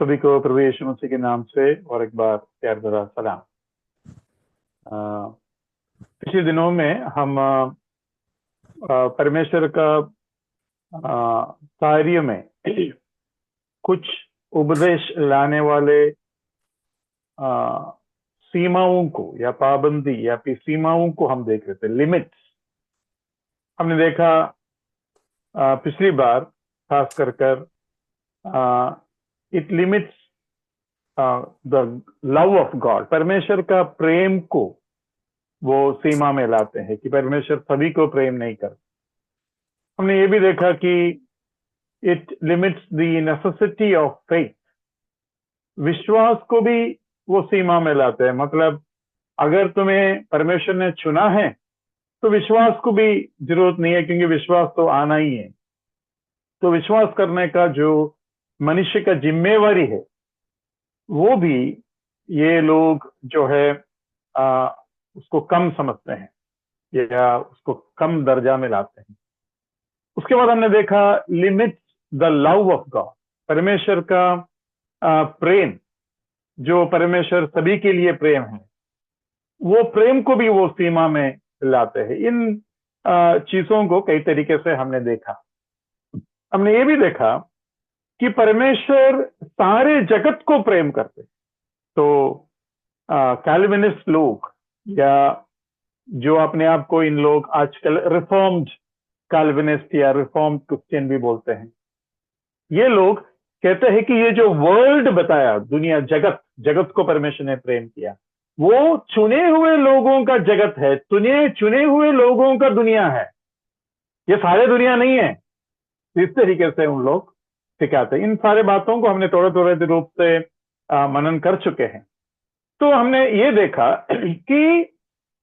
सभी को प्रभु यीशु मसीह के नाम से और एक बार प्यार भरा सलाम। पिछले दिनों में हम परमेश्वर का कार्य में कुछ उपदेश लाने वाले सीमाओं को या पाबंदी या फिर सीमाओं को हम देख रहे थे, लिमिट्स। हमने देखा पिछली बार खास कर it limits the love of God, परमेश्वर का प्रेम को वो सीमा में लाते हैं कि परमेश्वर सभी को प्रेम नहीं करता। हमने ये भी देखा कि it limits the necessity of faith, विश्वास को भी वो सीमा में लाते हैं। मतलब अगर तुम्हें परमेश्वर ने चुना है तो विश्वास को भी जरूरत नहीं है, क्योंकि विश्वास तो आना ही है। तो विश्वास करने का जो मनुष्य का जिम्मेवारी है वो भी ये लोग जो है उसको कम समझते हैं या उसको कम दर्जा में लाते हैं। उसके बाद हमने देखा limits the love of God, परमेश्वर का प्रेम, जो परमेश्वर सभी के लिए प्रेम है, वो प्रेम को भी वो सीमा में लाते हैं। इन चीजों को कई तरीके से हमने देखा। हमने ये भी देखा कि परमेश्वर सारे जगत को प्रेम करते। तो कैल्विनिस्ट लोग या जो अपने आप को इन लोग आजकल रिफॉर्म्ड कैल्विनिस्ट या रिफॉर्म्ड क्रिश्चियन भी बोलते हैं, ये लोग कहते हैं कि ये जो वर्ल्ड बताया, दुनिया, जगत को परमेश्वर ने प्रेम किया, वो चुने हुए लोगों का जगत है, चुने हुए लोगों का दुनिया है, ये सारे दुनिया नहीं है। इस तरीके से उन लोग सिखाते हैं। इन सारे बातों को हमने थोड़े थोड़े रूप से मनन कर चुके हैं। तो हमने ये देखा कि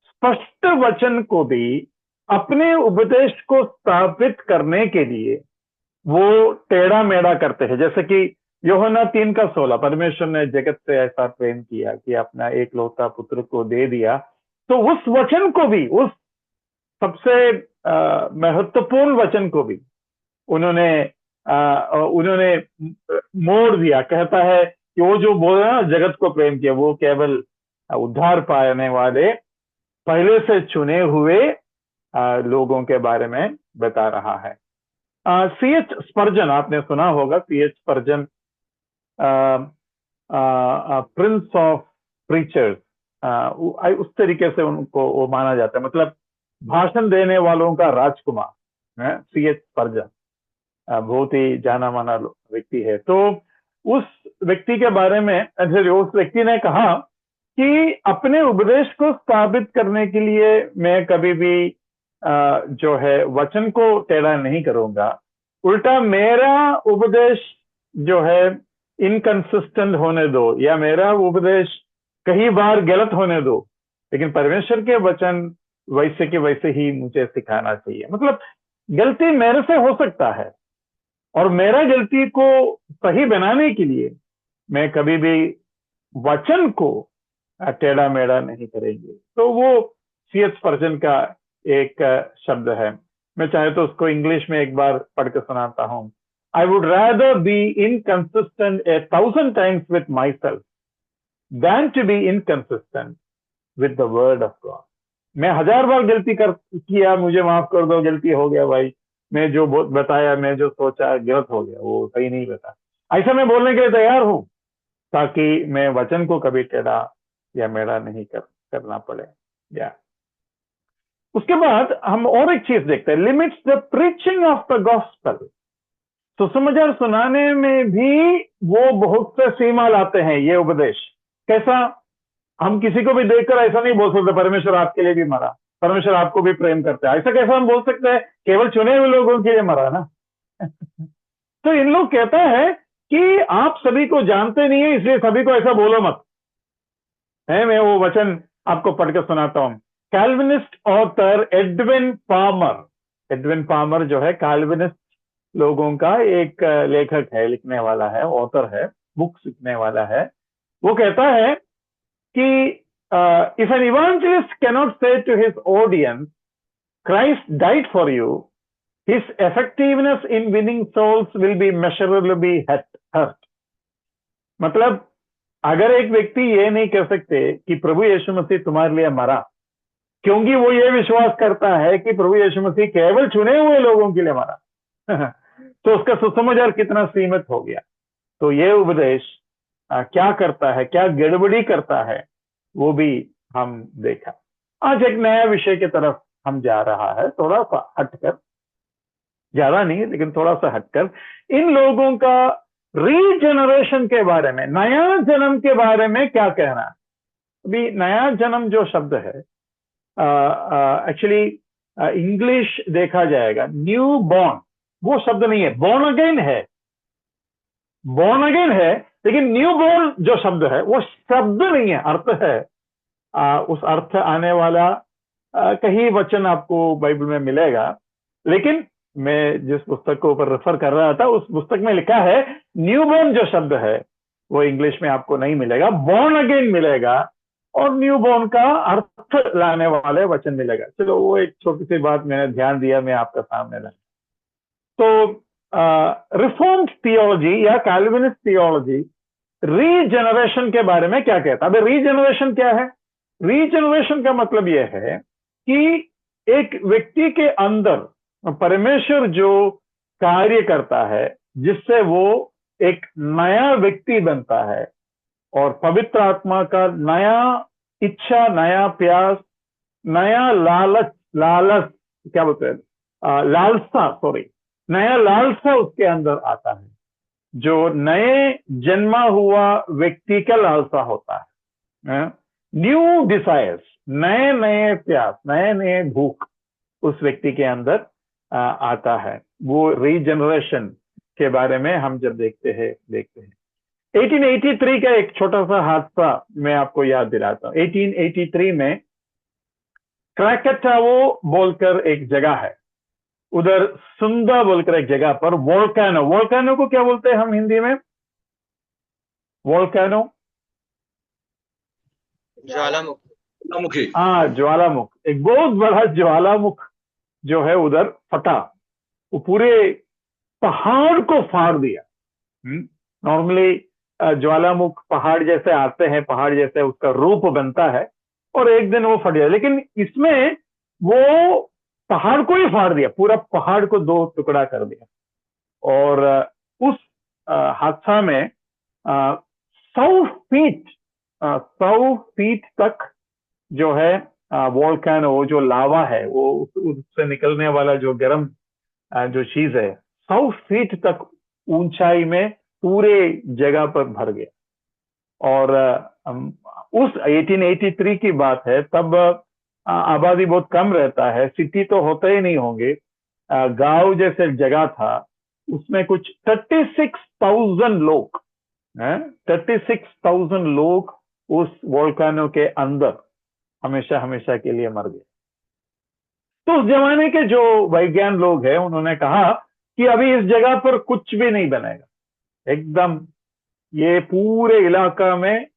स्पष्ट वचन को भी अपने उपदेश को स्थापित करने के लिए वो टेढ़ा मेढ़ा करते हैं। जैसे कि यूहन्ना 3:16, परमेश्वर ने जगत से ऐसा प्रेम किया कि अपना एकलौता पुत्र को दे दिया। तो उस वचन को भी, उस सबसे महत्वपूर्ण वचन को भी उन्होंने मोड़ दिया। कहता है कि वो जो बोल रहा है ना, जगत को प्रेम किया, वो केवल उद्धार पाने वाले पहले से चुने हुए लोगों के बारे में बता रहा है। C.H. स्पर्जन, आपने सुना होगा, C.H. स्पर्जन प्रिंस ऑफ प्रीचर्स, उस तरीके से उनको वो माना जाता है, मतलब भाषण देने वालों का राजकुमार है C.H. स्पर्जन। बहुत ही जाना माना व्यक्ति है। तो उस व्यक्ति के बारे में उस व्यक्ति ने कहा कि अपने उपदेश को स्थापित करने के लिए मैं कभी भी जो है वचन को टेढ़ा नहीं करूंगा, उल्टा मेरा उपदेश जो है इनकंसिस्टेंट होने दो या मेरा उपदेश कई बार गलत होने दो, लेकिन परमेश्वर के वचन वैसे के वैसे ही मुझे सिखाना चाहिए। मतलब गलती मेरे से हो सकता है और मेरा गलती को सही बनाने के लिए मैं कभी भी वचन को टेढ़ा मेढ़ा नहीं करेंगे। तो वो C.H. स्पर्जन का एक शब्द है। मैं चाहे तो उसको इंग्लिश में एक बार पढ़ के सुनाता हूं। I would rather be inconsistent 1,000 times with myself than to be inconsistent with the word of God. मैं 1000 बार गलती किया, मुझे माफ कर दो, गलती हो गया भाई, मैं जो बताया, मैं जो सोचा गलत हो गया, वो सही नहीं बता, ऐसा मैं बोलने के लिए तैयार हूं, ताकि मैं वचन को कभी टेढ़ा या मेढ़ा नहीं करना पड़े। या उसके बाद हम और एक चीज देखते हैं, limits the preaching of the gospel. सुसमाचार सुनाने में भी वो बहुत से सीमा लाते हैं ये उपदेश। कैसा? हम किसी को भी देखकर ऐसा नहीं बोल सकते परमेश्वर आपके लिए भी मरा, परमेश्वर आपको भी प्रेम करता है, ऐसा कैसा हम बोल सकते हैं? केवल चुने हुए लोगों के लिए मरा ना। तो इन लोग कहता है कि आप सभी को जानते नहीं है, इसलिए सभी को ऐसा बोलो मत है। मैं वो वचन आपको पढ़ के सुनाता हूं। कैल्विनिस्ट ऑथर एडविन पामर जो है कैल्विनिस्ट लोगों का एक लेखक है, लिखने वाला है, ऑथर है, बुक्स लिखने वाला है। वो कहता है कि if an evangelist cannot say to his audience Christ died for you, his effectiveness in winning souls will be measurably hurt. मतलब अगर एक व्यक्ति ये नहीं कह सकते कि प्रभु यीशु मसीह तुम्हारे लिए मरा, क्योंकि वो ये विश्वास करता है कि प्रभु यीशु मसीह केवल चुने हुए लोगों के लिए मरा तो उसका सुसमाचार कितना सीमित हो गया। तो ये उपदेश क्या करता है, क्या गड़बड़ी करता है, वो भी हम देखा। आज एक नया विषय की तरफ हम जा रहा है, थोड़ा सा हटकर, ज्यादा नहीं लेकिन थोड़ा सा हटकर, इन लोगों का रीजनरेशन के बारे में, नया जन्म के बारे में क्या कहना है। अभी नया जन्म जो शब्द है, एक्चुअली इंग्लिश देखा जाएगा, न्यू बॉर्न वो शब्द नहीं है, बोर्न अगेन है, बोर्न अगेन है, लेकिन न्यू बॉर्न जो शब्द है वो शब्द नहीं है, अर्थ है। उस अर्थ आने वाला कहीं वचन आपको बाइबल में मिलेगा, लेकिन मैं जिस पुस्तक को ऊपर रेफर कर रहा था उस पुस्तक में लिखा है न्यू बॉर्न जो शब्द है वो इंग्लिश में आपको नहीं मिलेगा, बोर्न अगेन मिलेगा, और न्यू बॉर्न का अर्थ लाने वाले वचन मिलेगा। चलो वो एक छोटी सी बात मैंने ध्यान दिया, मैं आपका सामने रखा। तो रिफॉर्म्ड थियोलॉजी या कैल्विनिस्ट थियोलॉजी रीजनरेशन के बारे में क्या कहता है। अभी रीजनरेशन क्या है? रीजनरेशन का मतलब यह है कि एक व्यक्ति के अंदर परमेश्वर जो कार्य करता है जिससे वो एक नया व्यक्ति बनता है, और पवित्र आत्मा का नया इच्छा, नया प्यास, नया लालच क्या बोलते हैं, नया लालसा उसके अंदर आता है, जो नए जन्मा हुआ व्यक्ति का लालसा होता है। न्यू डिजायर्स, नए नए प्यास, नए नए भूख उस व्यक्ति के अंदर आता है। वो रीजनरेशन के बारे में हम जब देखते हैं 1883 का एक छोटा सा हादसा मैं आपको याद दिलाता हूँ। 1883 में क्रैकेटावो बोलकर एक जगह है, उधर सुंदा बोलकर एक जगह पर वोल्केनो को क्या बोलते हैं हम हिंदी में? वोल्केनो, ज्वालामुखी। हाँ, ज्वालामुख। एक बहुत बड़ा ज्वालामुख जो है उधर फटा, वो पूरे पहाड़ को फाड़ दिया। नॉर्मली ज्वालामुख पहाड़ जैसे आते हैं, पहाड़ जैसे उसका रूप बनता है, और एक दिन वो फट गया, लेकिन इसमें वो पहाड़ को ही फाड़ दिया, पूरा पहाड़ को दो टुकड़ा कर दिया। और उस हादसा में 100 फीट तक जो है वोल्केनो, जो लावा है, वो उससे निकलने वाला जो गर्म जो चीज है, 100 फीट तक ऊंचाई में पूरे जगह पर भर गया। और उस 1883 की बात है, तब आबादी बहुत कम रहता है, सिटी तो होते ही नहीं होंगे, गांव जैसे जगह था, उसमें कुछ 36,000 लोग 36,000 लोग उस वोल्केनो के अंदर हमेशा हमेशा के लिए मर गए। तो उस जमाने के जो वैज्ञान लोग हैं उन्होंने कहा कि अभी इस जगह पर कुछ भी नहीं बनेगा, एकदम ये पूरे इलाका में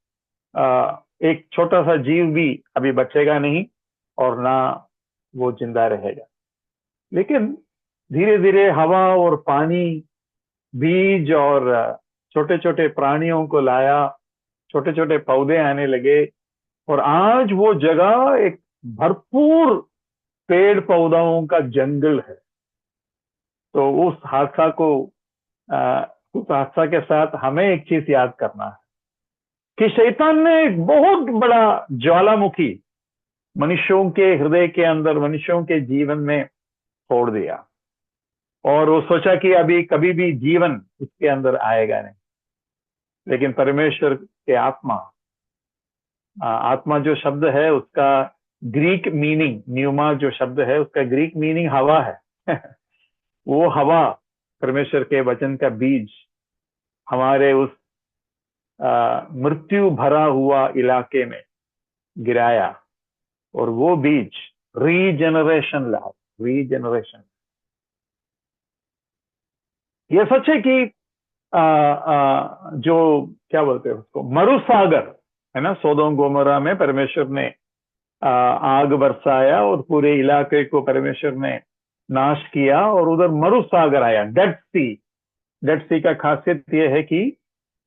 एक छोटा सा जीव भी अभी बचेगा नहीं, और ना वो जिंदा रहेगा। लेकिन धीरे धीरे हवा और पानी, बीज और छोटे छोटे प्राणियों को लाया, छोटे छोटे पौधे आने लगे, और आज वो जगह एक भरपूर पेड़ पौधों का जंगल है। तो उस हादसा के साथ हमें एक चीज याद करना है कि शैतान ने एक बहुत बड़ा ज्वालामुखी मनुष्यों के हृदय के अंदर, मनुष्यों के जीवन में छोड़ दिया, और वो सोचा कि अभी कभी भी जीवन उसके अंदर आएगा नहीं। लेकिन परमेश्वर के आत्मा जो शब्द है उसका ग्रीक मीनिंग, न्यूमा जो शब्द है उसका ग्रीक मीनिंग हवा है वो हवा, परमेश्वर के वचन का बीज हमारे उस मृत्यु भरा हुआ इलाके में गिराया, और वो बीज रीजनरेशन ला। रीजनरेशन, ये सच है कि जो क्या बोलते हैं उसको, मरुसागर है ना, सोदोम गोमोरा में परमेश्वर ने आग बरसाया और पूरे इलाके को परमेश्वर ने नाश किया, और उधर मरुसागर आया, डेड सी। डेड सी का खासियत यह है कि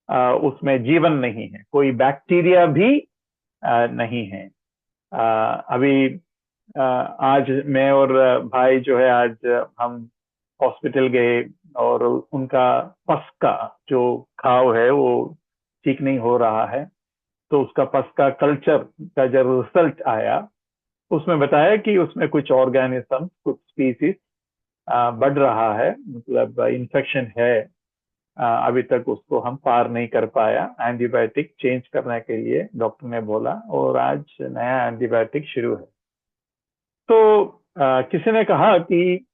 उसमें जीवन नहीं है, कोई बैक्टीरिया भी नहीं है। अभी आज मैं और भाई जो है, आज हम हॉस्पिटल गए और उनका पस का जो घाव है वो ठीक नहीं हो रहा है। तो उसका पस का कल्चर का जब रिजल्ट आया, उसमें बताया कि उसमें कुछ ऑर्गेनिज्म, कुछ स्पीसीज बढ़ रहा है, मतलब इन्फेक्शन है। अभी तक उसको हम पार नहीं कर पाया। एंटीबायोटिक चेंज करने के लिए डॉक्टर ने बोला, और आज नया एंटीबायोटिक शुरू है। तो किसी ने कहा कि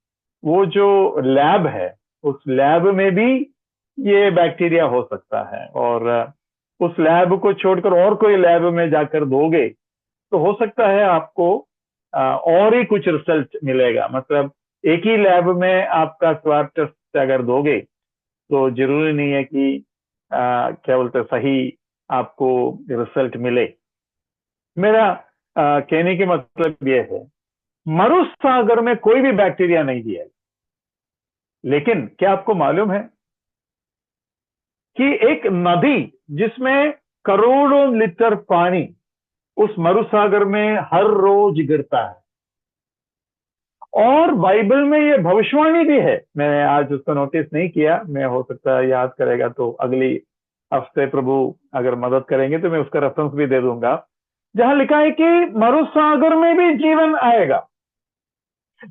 वो जो लैब है, उस लैब में भी ये बैक्टीरिया हो सकता है, और उस लैब को छोड़कर और कोई लैब में जाकर दोगे तो हो सकता है आपको और ही कुछ रिजल्ट मिलेगा। मतलब एक ही लैब में आपका स्वाब टेस्ट अगर दोगे तो जरूरी नहीं है कि क्या बोलते सही आपको रिजल्ट मिले। मेरा कहने की मतलब यह है, मरुसागर में कोई भी बैक्टीरिया नहीं दिया, लेकिन क्या आपको मालूम है कि एक नदी जिसमें करोड़ों लीटर पानी उस मरुसागर में हर रोज गिरता है, और बाइबल में ये भविष्यवाणी भी है। मैंने आज उसको नोटिस नहीं किया, मैं हो सकता है याद करेगा तो अगली हफ्ते प्रभु अगर मदद करेंगे तो मैं उसका रेफरेंस भी दे दूंगा, जहां लिखा है कि मरुसागर में भी जीवन आएगा।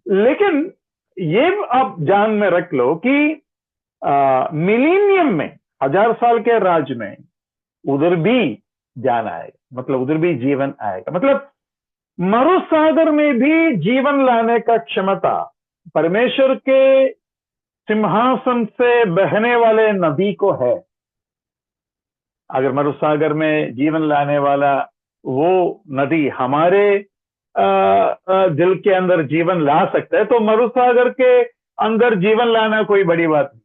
लेकिन ये आप जान में रख लो कि मिलीनियम में, 1000 साल के राज में, उधर भी जान आएगा, मतलब उधर भी जीवन आएगा। मतलब मरुसागर में भी जीवन लाने का क्षमता परमेश्वर के सिंहासन से बहने वाले नदी को है। अगर मरुसागर में जीवन लाने वाला वो नदी हमारे दिल के अंदर जीवन ला सकता है, तो मरुसागर के अंदर जीवन लाना कोई बड़ी बात नहीं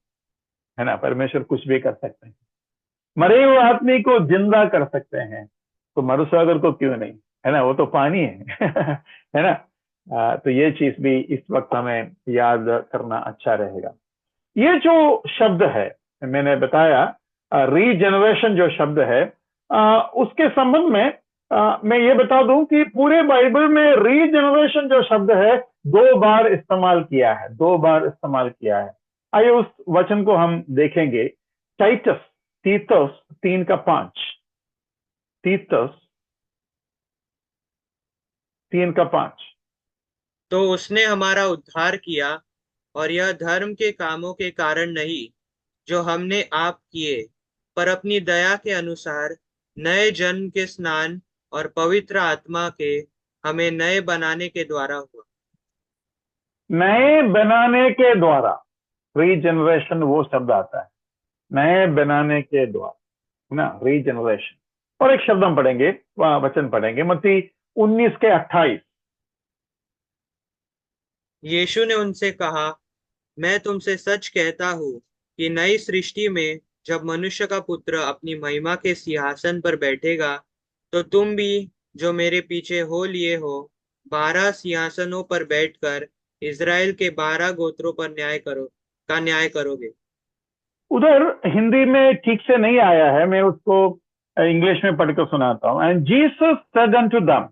है ना। परमेश्वर कुछ भी कर सकते हैं, मरे हुए आदमी को जिंदा कर सकते हैं, तो मरुसागर को क्यों नहीं, है ना। वो तो पानी है है ना। तो ये चीज भी इस वक्त हमें याद करना अच्छा रहेगा। ये जो शब्द है, मैंने बताया रीजनरेशन जो शब्द है, उसके संबंध में मैं ये बता दूं कि पूरे बाइबल में रीजनरेशन जो शब्द है 2 बार इस्तेमाल किया है, 2 बार इस्तेमाल किया है। आइए उस वचन को हम देखेंगे। टाइटस, तीतस 3:5, तीतस 3:5। तो उसने हमारा उद्धार किया, और यह धर्म के कामों के कारण नहीं जो हमने आप किए, पर अपनी दया के अनुसार नए जन्म के स्नान और पवित्र आत्मा के हमें नए बनाने के द्वारा हुआ। नए बनाने के द्वारा, रीजनरेशन वो शब्द आता है, नए बनाने के द्वारा, है ना, रीजनरेशन। और एक शब्द हम पढ़ेंगे, वचन पढ़ेंगे, मत्ती 19:28। यीशु ने उनसे कहा, मैं तुमसे सच कहता हूँ कि नई सृष्टि में जब मनुष्य का पुत्र अपनी महिमा के सिंहासन पर बैठेगा, तो तुम भी जो मेरे पीछे हो लिए हो 12 सिंहासनों पर बैठकर इज़राइल के 12 गोत्रों पर न्याय करोगे। उधर हिंदी में ठीक से नहीं आया है, मैं उसको इंग्लिश में पढ़कर सुनाता हूं। And Jesus said unto them,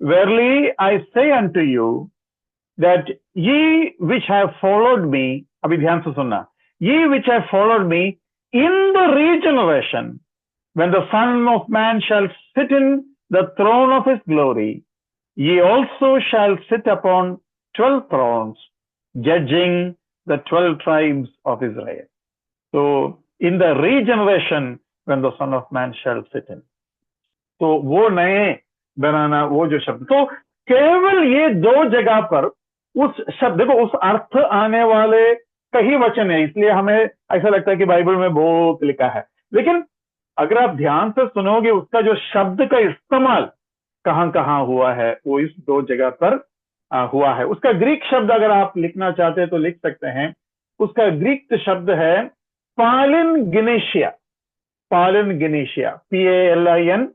verily I say unto you that ye which have followed me, अभी ध्यान से सुनना, ye which have followed me in the regeneration, when the Son of Man shall sit in the throne of his glory, ye also shall sit upon 12 thrones, judging the 12 tribes of Israel. So in the regeneration, when the Son of Man shall sit in, तो वो नए बनाना, वो जो शब्द, तो केवल ये 2 जगह पर उस शब्द, देखो उस अर्थ आने वाले कई वचन है, इसलिए हमें ऐसा लगता है कि बाइबल में बहुत लिखा है। लेकिन अगर आप ध्यान से सुनोगे, उसका जो शब्द का इस्तेमाल कहां कहां हुआ है, वो इस 2 जगह पर हुआ है। उसका ग्रीक शब्द अगर आप लिखना चाहते हैं तो लिख सकते हैं। उसका ग्रीक शब्द है पालिन गिनेशिया, पालिन गिनेशिया, PALINGNESIA,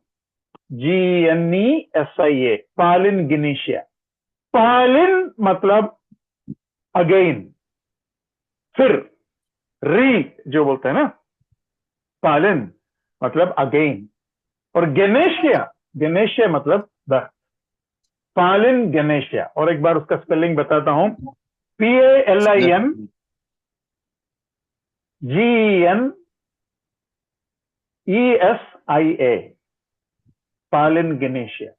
पालिन गिनेशिया। पालिन मतलब अगेन, फिर, री जो बोलते हैं ना, पालिन मतलब अगेन, और गेनेशिया, गेनेशिया मतलब बर्थ। पालिन गेनेशिया, और एक बार उसका स्पेलिंग बताता हूं, PALIN GENESIA, पालिन गेनेशिया।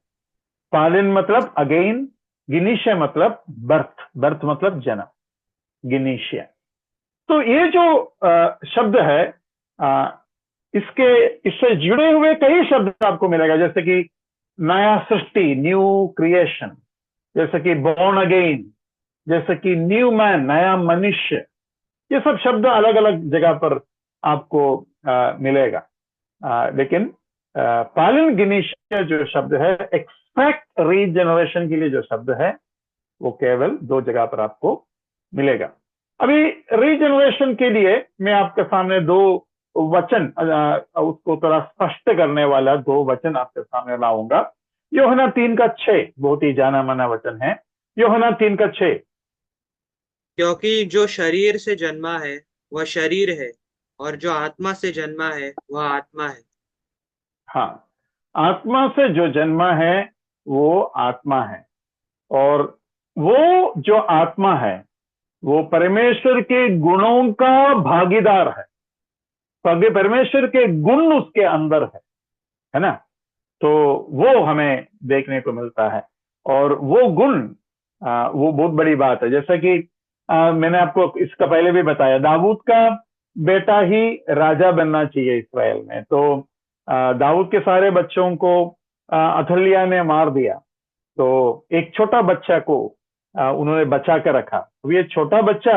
पालिन मतलब अगेन, गिनीशिया मतलब बर्थ, बर्थ मतलब जन्म, गिनीशिया। तो ये जो शब्द है, इसके इससे जुड़े हुए कई शब्द आपको मिलेगा, जैसे कि नया सृष्टि, न्यू क्रिएशन, जैसे कि बॉर्न अगेन, जैसे कि न्यू मैन, नया मनुष्य। ये सब शब्द अलग अलग जगह पर आपको मिलेगा। लेकिन पालिन गिनीशिया जो शब्द है, एक्सपेक्ट रीजनरेशन के लिए जो शब्द है, वो केवल दो जगह पर आपको मिलेगा। अभी रीजनरेशन के लिए मैं आपके सामने दो वचन, उसको थोड़ा स्पष्ट करने वाला दो वचन आपके सामने लाऊंगा। यूहन्ना 3:6 बहुत ही जाना माना वचन है। यूहन्ना 3:6, क्योंकि जो शरीर से जन्मा है वह शरीर है, और जो आत्मा से जन्मा है वह आत्मा है। हाँ, आत्मा से जो जन्मा है वो आत्मा है, और वो जो आत्मा है वो परमेश्वर के गुणों का भागीदार है। परमेश्वर के गुण उसके अंदर है ना। तो वो हमें देखने को मिलता है, और वो गुण, वो बहुत बड़ी बात है। जैसा कि मैंने आपको इसका पहले भी बताया, दाऊद का बेटा ही राजा बनना चाहिए इस्राएल में। तो दाऊद के सारे बच्चों को अथलिया ने मार दिया, तो एक छोटा बच्चा को उन्होंने बचा कर रखा। अब ये छोटा बच्चा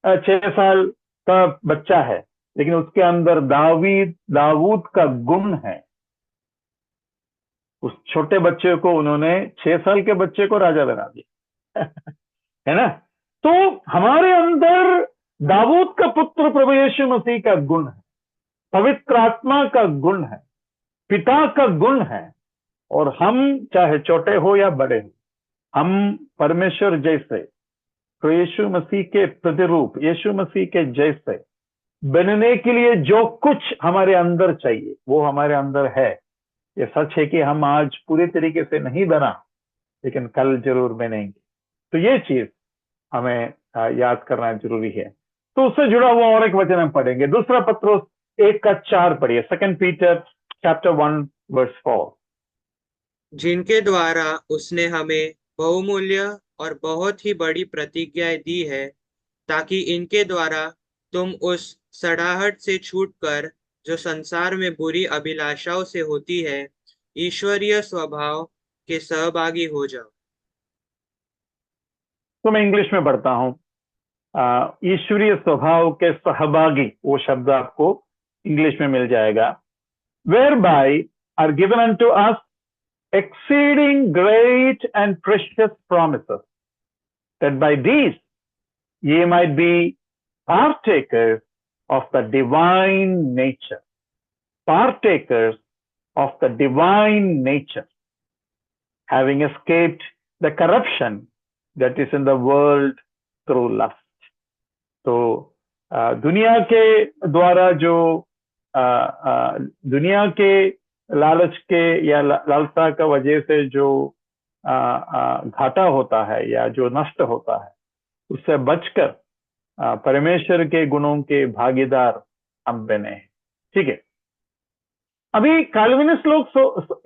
6 साल का बच्चा है, लेकिन उसके अंदर दाऊद का गुण है। उस छोटे बच्चे को उन्होंने, 6 साल के बच्चे को राजा बना दिया है ना। तो हमारे अंदर दाऊद का पुत्र प्रभु यीशु मसीह का गुण है, पवित्र आत्मा का गुण है, पिता का गुण है। और हम चाहे छोटे हो या बड़े हो, हम परमेश्वर जैसे, तो यीशु मसीह के प्रतिरूप, यीशु मसीह के जैसे बनने के लिए जो कुछ हमारे अंदर चाहिए वो हमारे अंदर है। ये सच है कि हम आज पूरे तरीके से नहीं बना, लेकिन कल जरूर बनेंगे। तो ये चीज हमें याद करना जरूरी है। तो उससे जुड़ा हुआ और एक वचन हम पढ़ेंगे, दूसरा पत्रोस 1:4 पढ़िए, 2 पीटर चैप्टर 1:4। जिनके द्वारा उसने हमें बहुमूल्य और बहुत ही बड़ी प्रतिज्ञाएं दी है, ताकि इनके द्वारा तुम उस सड़ाहट से छूटकर, जो संसार में बुरी अभिलाषाओं से होती है, ईश्वरीय स्वभाव के सहभागी हो जाओ। तो मैं इंग्लिश में पढ़ता हूं। ईश्वरीय स्वभाव के सहभागी, वो शब्द आपको इंग्लिश में मिल जाएगा। Whereby are given unto us exceeding great and precious promises, that by these ye might be partakers of the divine nature, partakers of the divine nature, having escaped the corruption that is in the world through lust. तो दुनिया के द्वारा जो दुनिया के लालच के या लालसा का वजह से जो घाटा होता है या जो नष्ट होता है, उससे बचकर परमेश्वर के गुणों के भागीदार हम बने हैं। ठीक है। अभी कैल्विनिस्ट लोग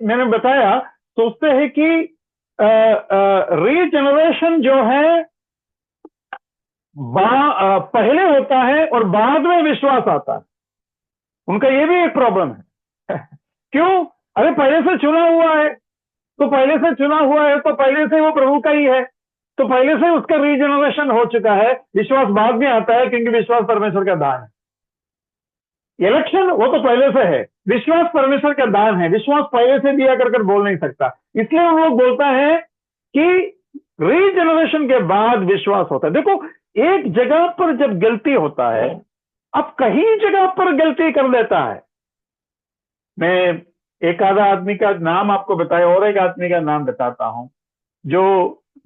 मैंने बताया, सोचते हैं कि रीजनरेशन जो है पहले होता है और बाद में विश्वास आता है। उनका ये भी एक प्रॉब्लम है क्यों? अरे पहले से चुना हुआ है, तो पहले से चुना हुआ है तो पहले से वो प्रभु का ही है, तो पहले से उसका रीजनरेशन हो चुका है। विश्वास बाद में आता है, क्योंकि विश्वास परमेश्वर का दान है। इलेक्शन वो तो पहले से है, विश्वास परमेश्वर का दान है। विश्वास पहले से दिया कर बोल नहीं सकता, इसलिए हम लोग बोलता है कि रीजनरेशन के बाद विश्वास होता है। देखो, एक जगह पर जब गलती होता है, अब कहीं जगह पर गलती कर लेता है। मैं एक आधा आदमी का नाम आपको बताया और एक आदमी का नाम बताता हूं जो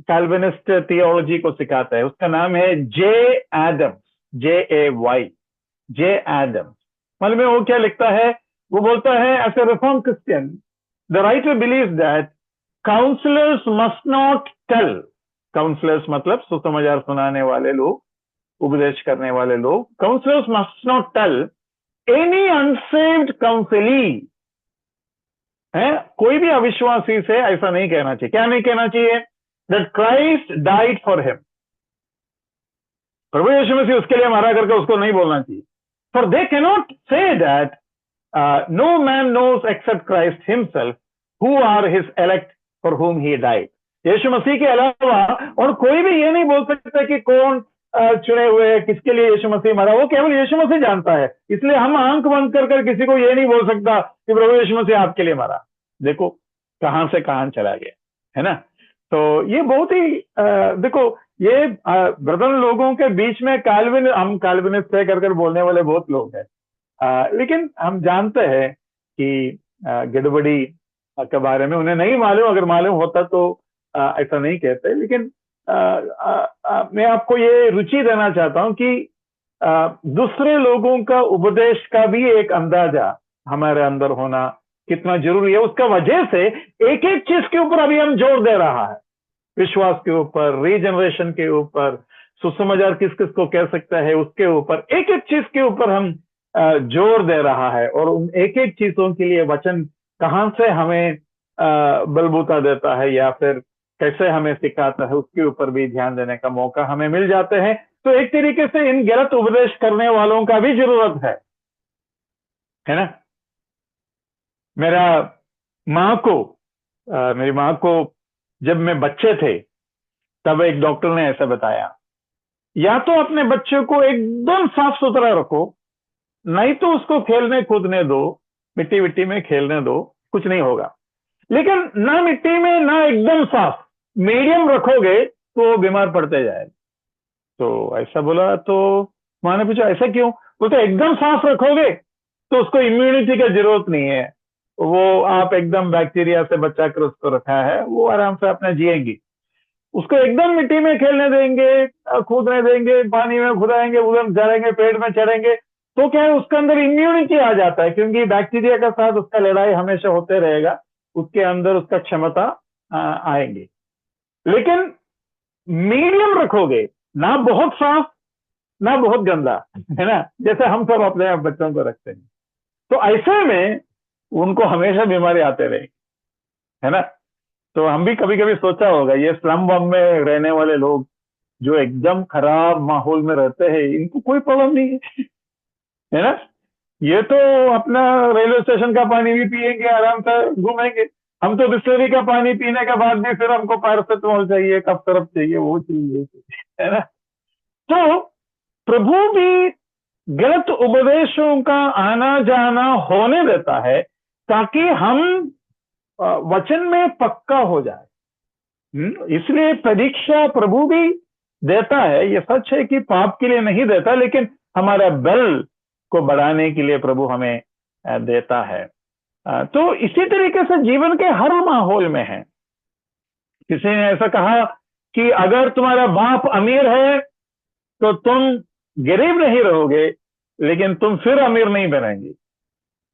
कैल्विनिस्ट थियोलॉजी को सिखाता है। उसका नाम है Jay Adams, JAY, Jay Adams. मालूम है वो क्या लिखता है? वो बोलता है, as a reform Christian the writer believe that counsellors must not tell, counsellors मतलब सुसमाचार सुनाने वाले लोग, उपदेश करने वाले लोग, counsellors must not tell any unsaved counselee, है कोई भी अविश्वासी से ऐसा नहीं कहना चाहिए। क्या नहीं कहना चाहिए? That Christ died for him, प्रभु यीशु मसीह उसके लिए मरा करके उसको नहीं बोलना चाहिए। For they cannot say that no man knows except Christ himself who are his elect for whom he died. यीशु मसीह के अलावा और कोई भी ये नहीं बोल सकता कि कौन चुने हुए, किसके लिए यीशु मसीह मरा, वो केवल यीशु मसीह जानता है। इसलिए हम आंख बंद कर किसी को ये नहीं बोल सकता कि प्रभु यीशु मसीह आपके लिए मरा। देखो कहां से कहां चला गया, है ना। तो ये बहुत ही देखो, ये ब्रदर लोगों के बीच में हम काल्विनिस्ट कर बोलने वाले बहुत लोग हैं, लेकिन हम जानते हैं कि गड़बड़ी के बारे में उन्हें नहीं मालूम, अगर मालूम होता तो ऐसा नहीं कहते। लेकिन मैं आपको ये रुचि देना चाहता हूं कि दूसरे लोगों का उपदेश का भी एक अंदाजा हमारे अंदर होना कितना जरूरी है। उसका वजह से एक एक चीज के ऊपर अभी हम जोर दे रहा है, विश्वास के ऊपर, रीजनरेशन के ऊपर, सुसमाचार किस किस को कह सकता है उसके ऊपर, एक एक चीज के ऊपर हम जोर दे रहा है। और उन एक एक चीजों के लिए वचन कहां से हमें बलबूता देता है या फिर कैसे हमें सिखाता है, उसके ऊपर भी ध्यान देने का मौका हमें मिल जाते हैं। तो एक तरीके से इन गलत उपदेश करने वालों का भी जरूरत है ना। मेरी माँ को जब मैं बच्चे थे तब एक डॉक्टर ने ऐसा बताया, या तो अपने बच्चे को एकदम साफ सुथरा रखो, नहीं तो उसको खेलने कूदने दो, मिट्टी विट्टी में खेलने दो, कुछ नहीं होगा। लेकिन ना मिट्टी में ना एकदम साफ, मीडियम रखोगे तो वो बीमार पड़ते जाएगा। तो ऐसा बोला तो माँ ने पूछा ऐसा क्यों? बोलते एकदम साफ रखोगे तो उसको इम्यूनिटी की जरूरत नहीं है, वो आप एकदम बैक्टीरिया से बचा कर उसको रखा है, वो आराम से अपना जिएंगी। उसको एकदम मिट्टी में खेलने देंगे, कूदने देंगे, पानी में खुदाएंगे, उधर चढ़ेंगे, पेड़ में चढ़ेंगे, तो क्या है उसके अंदर इम्यूनिटी आ जाता है, क्योंकि बैक्टीरिया का साथ उसका लड़ाई हमेशा होते रहेगा, उसके अंदर उसका क्षमता आएंगी। लेकिन मीडियम रखोगे, ना बहुत साफ ना बहुत गंदा, है ना, जैसे हम सब अपने बच्चों को रखते हैं, तो ऐसे में उनको हमेशा बीमारी आते रहेगी, है ना। तो हम भी कभी कभी सोचा होगा, ये स्लम बम में रहने वाले लोग जो एकदम खराब माहौल में रहते हैं, इनको कोई प्रॉब्लम नहीं है ना। ये तो अपना रेलवे स्टेशन का पानी भी पिएंगे, आराम से घूमेंगे। हम तो बिस्लरी का पानी पीने के बाद भी फिर हमको पैरासिटामोल चाहिए, कफ सिरप चाहिए, वो चाहिए, है ना। तो प्रभु भी गलत उपदेशों का आना जाना होने देता है ताकि हम वचन में पक्का हो जाए। इसलिए परीक्षा प्रभु भी देता है। ये सच है कि पाप के लिए नहीं देता, लेकिन हमारा बल को बढ़ाने के लिए प्रभु हमें देता है। तो इसी तरीके से जीवन के हर माहौल में है। किसी ने ऐसा कहा कि अगर तुम्हारा बाप अमीर है तो तुम गरीब नहीं रहोगे, लेकिन तुम फिर अमीर नहीं बनेंगे।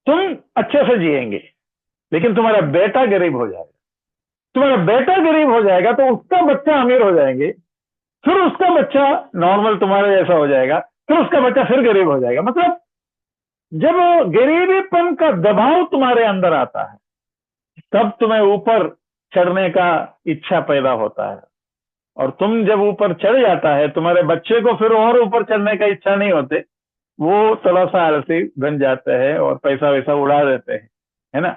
तुम अच्छे से जिएंगे, लेकिन तुम्हारा बेटा गरीब हो जाएगा। तुम्हारा बेटा गरीब हो जाएगा तो उसका बच्चा अमीर हो जाएंगे, फिर उसका बच्चा नॉर्मल तुम्हारे जैसा हो जाएगा, फिर उसका बच्चा फिर गरीब हो जाएगा। मतलब जब गरीबीपन का दबाव तुम्हारे अंदर आता है, तब तुम्हें ऊपर चढ़ने का इच्छा पैदा होता है, और तुम जब ऊपर चढ़ जाता है, तुम्हारे बच्चे को फिर और ऊपर चढ़ने का इच्छा नहीं होते, वो थोड़ा सा आलसी बन जाते हैं और पैसा वैसा उड़ा देते हैं, है ना।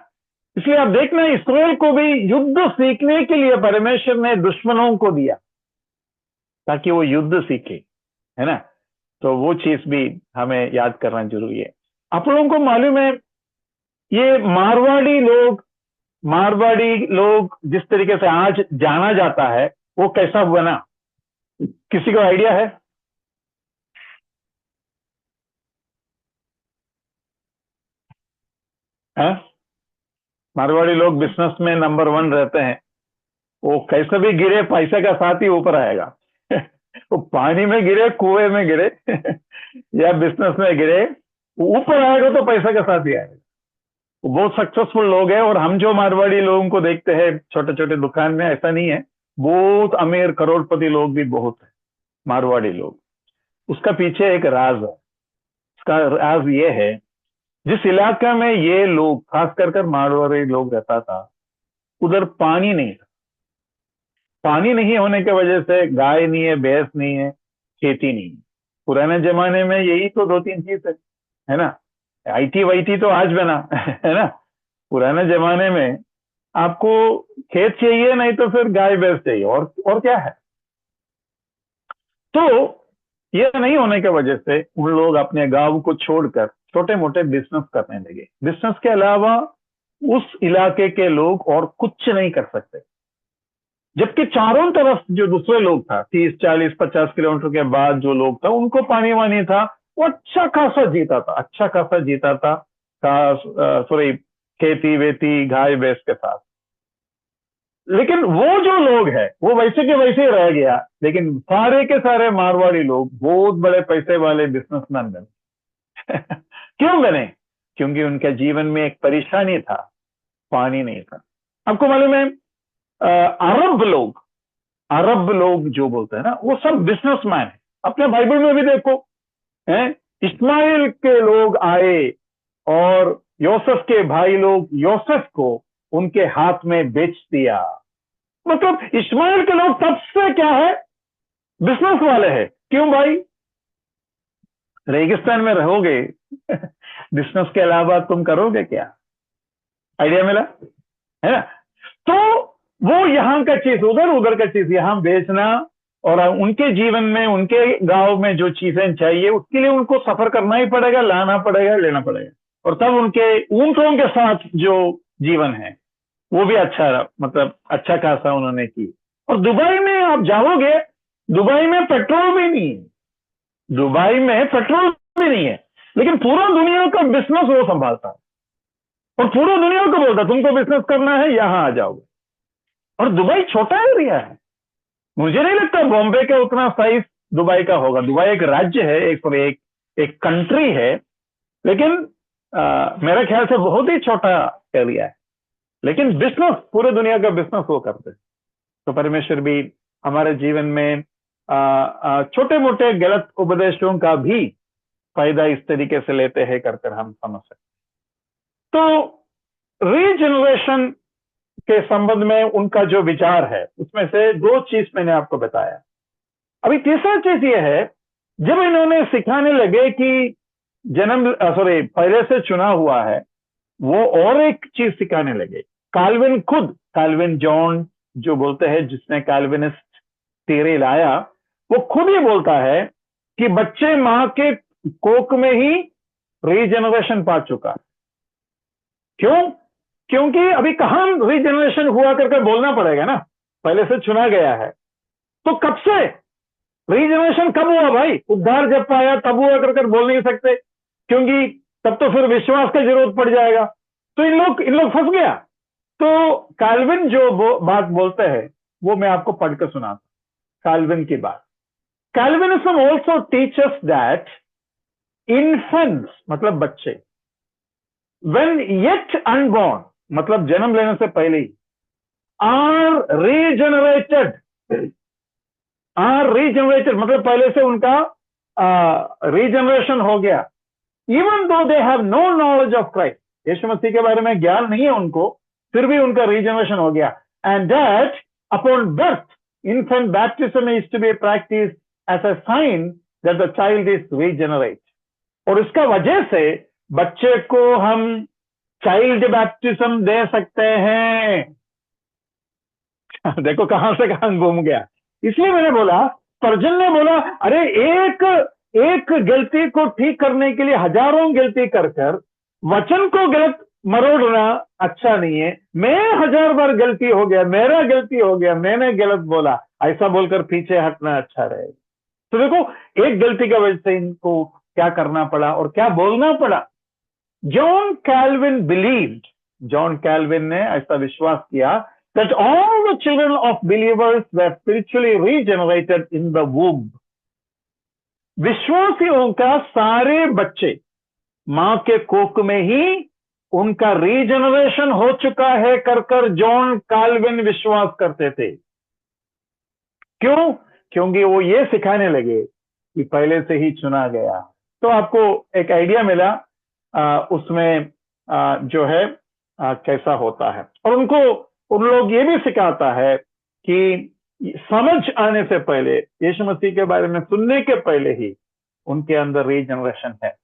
इसलिए आप देखना, इस्राएल को भी युद्ध सीखने के लिए परमेश्वर ने दुश्मनों को दिया ताकि वो युद्ध सीखे, है ना। तो वो चीज भी हमें याद करना जरूरी है। आप लोगों को मालूम है, ये मारवाड़ी लोग जिस तरीके से आज जाना जाता है, वो कैसा बना? किसी को आइडिया है? मारवाड़ी लोग बिजनेस में नंबर 1 रहते हैं। वो कैसे भी गिरे, पैसे का साथ ही ऊपर आएगा। वो पानी में गिरे, कुएं में गिरे या बिजनेस में गिरे, वो ऊपर आएगा तो पैसा के साथ ही आएगा। वो बहुत सक्सेसफुल लोग हैं, और हम जो मारवाड़ी लोगों को देखते हैं छोटे छोटे दुकान में, ऐसा नहीं है, बहुत अमीर करोड़पति लोग भी बहुत है मारवाड़ी लोग। उसका पीछे एक राज है। उसका राज ये है, जिस इलाका में ये लोग खास कर मारवाड़ी लोग रहता था, उधर पानी नहीं था। पानी नहीं होने की वजह से गाय नहीं है, भैंस नहीं है, खेती नहीं है। पुराने जमाने में यही तो दो तीन चीज है ना। आईटी वाईटी तो आज बना है ना। पुराने जमाने में आपको खेत चाहिए, नहीं तो फिर गाय भैंस चाहिए, और क्या है। तो ये नहीं होने की वजह से उन लोग अपने गांव को छोड़कर छोटे मोटे बिजनेस करने लगे। बिजनेस के अलावा उस इलाके के लोग और कुछ नहीं कर सकते। जबकि चारों तरफ जो दूसरे लोग था, 30 40 50 किलोमीटर के बाद जो लोग था, उनको पानी वानी था, वो अच्छा खासा जीता था, अच्छा खासा जीता था, सॉरी, खेती वेती गाय भैंस के साथ। लेकिन वो जो लोग है वो वैसे के वैसे ही रह गया। लेकिन सारे के सारे मारवाड़ी लोग बहुत बड़े पैसे वाले बिजनेसमैन बने। क्यों बने? क्योंकि उनके जीवन में एक परेशानी था, पानी नहीं था। आपको मालूम है, अरब लोग जो बोलते हैं ना, वो सब बिजनेसमैन है। अपने बाइबल में भी देखो, हैं, इस्माइल के लोग आए और योसेफ के भाई लोग योसेफ को उनके हाथ में बेच दिया। मतलब इस्माइल के लोग तब से क्या है, बिजनेस वाले हैं। क्यों भाई? रेगिस्तान में रहोगे बिजनेस के अलावा तुम करोगे क्या? आइडिया मिला है ना। तो वो यहाँ का चीज उधर, उधर का चीज यहाँ बेचना, और उनके जीवन में उनके गांव में जो चीजें चाहिए उसके लिए उनको सफर करना ही पड़ेगा, लाना पड़ेगा, लेना पड़ेगा। और तब उनके ऊंटों के साथ जो जीवन है वो भी अच्छा, मतलब अच्छा खासा उन्होंने की। और दुबई में आप जाओगे, दुबई में पेट्रोल भी नहीं है, दुबई में पेट्रोल भी नहीं है, लेकिन पूरा दुनिया का बिजनेस वो संभालता है, और पूरा दुनिया को बोलता तुमको बिजनेस करना है यहां आ जाओगे। और दुबई छोटा एरिया है, मुझे नहीं लगता बॉम्बे का उतना साइज दुबई का होगा। दुबई एक राज्य है, एक कंट्री है, लेकिन मेरे ख्याल से बहुत ही छोटा एरिया है। लेकिन बिजनेस, पूरे दुनिया का बिजनेस वो करते हैं। तो परमेश्वर भी हमारे जीवन में छोटे मोटे गलत उपदेशों का भी फायदा इस तरीके से लेते हैं, कर हम समझ सकते। तो रीजनरेशन के संबंध में उनका जो विचार है, उसमें से दो चीज मैंने आपको बताया। अभी तीसरा चीज ये है, जब इन्होंने सिखाने लगे कि पहले से चुना हुआ है, वो और एक चीज सिखाने लगे। काल्विन जॉन जो बोलते हैं, जिसने कैल्विनिस्ट थियरी लाया, वो खुद ही बोलता है कि बच्चे मां के कोख में ही रीजनरेशन पा चुका। क्यों? क्योंकि अभी कहां रीजनरेशन हुआ करके बोलना पड़ेगा ना, पहले से चुना गया है। तो कब से रीजनरेशन कब हुआ भाई? उद्धार जब पाया तब हुआ करके बोल नहीं सकते, क्योंकि तब तो फिर विश्वास का जरूरत पड़ जाएगा। तो इन लोग फंस गया। तो कैल्विन जो बात बोलते हैं वो मैं आपको पढ़कर सुनाता। कैल्विन की बात, Calvinism also teachers that infants, मतलब बच्चे, व्हेन येट अनबॉर्न, मतलब जन्म लेने से पहले ही, आर रीजनरेटेड, मतलब पहले से उनका रीजनरेशन हो गया। Even though they have no knowledge of Christ, यीशु मसीह के बारे में ज्ञान नहीं है उनको, फिर भी उनका रीजनरेशन हो गया। And that upon birth infant baptism is to be practiced as a sign that the child is regenerate। और इसका वजह से बच्चे को हम चाइल्ड बैप्टिज्म दे सकते हैं। देखो कहां से कहां घूम गया। इसलिए मैंने बोला, स्पर्जन ने बोला, अरे एक गलती को ठीक करने के लिए हजारों गलती कर वचन को गलत मरोड़ना अच्छा नहीं है। मैं 1000 बार गलती हो गया, मेरा गलती हो गया, मैंने गलत बोला, ऐसा बोलकर पीछे हटना अच्छा रहेगा। तो देखो एक गलती की वजह से इनको क्या करना पड़ा और क्या बोलना पड़ा। जॉन कैल्विन ने ऐसा विश्वास किया that all the children of believers were spiritually regenerated in the womb। विश्वासियों का सारे बच्चे, मां के कोख में ही उनका रीजनरेशन हो चुका है कर जॉन काल्विन विश्वास करते थे। क्यों? क्योंकि वो ये सिखाने लगे कि पहले से ही चुना गया। तो आपको एक आइडिया मिला उसमें जो है कैसा होता है। और उन लोग ये भी सिखाता है कि समझ आने से पहले, यीशु मसीह के बारे में सुनने के पहले ही उनके अंदर रीजनरेशन है।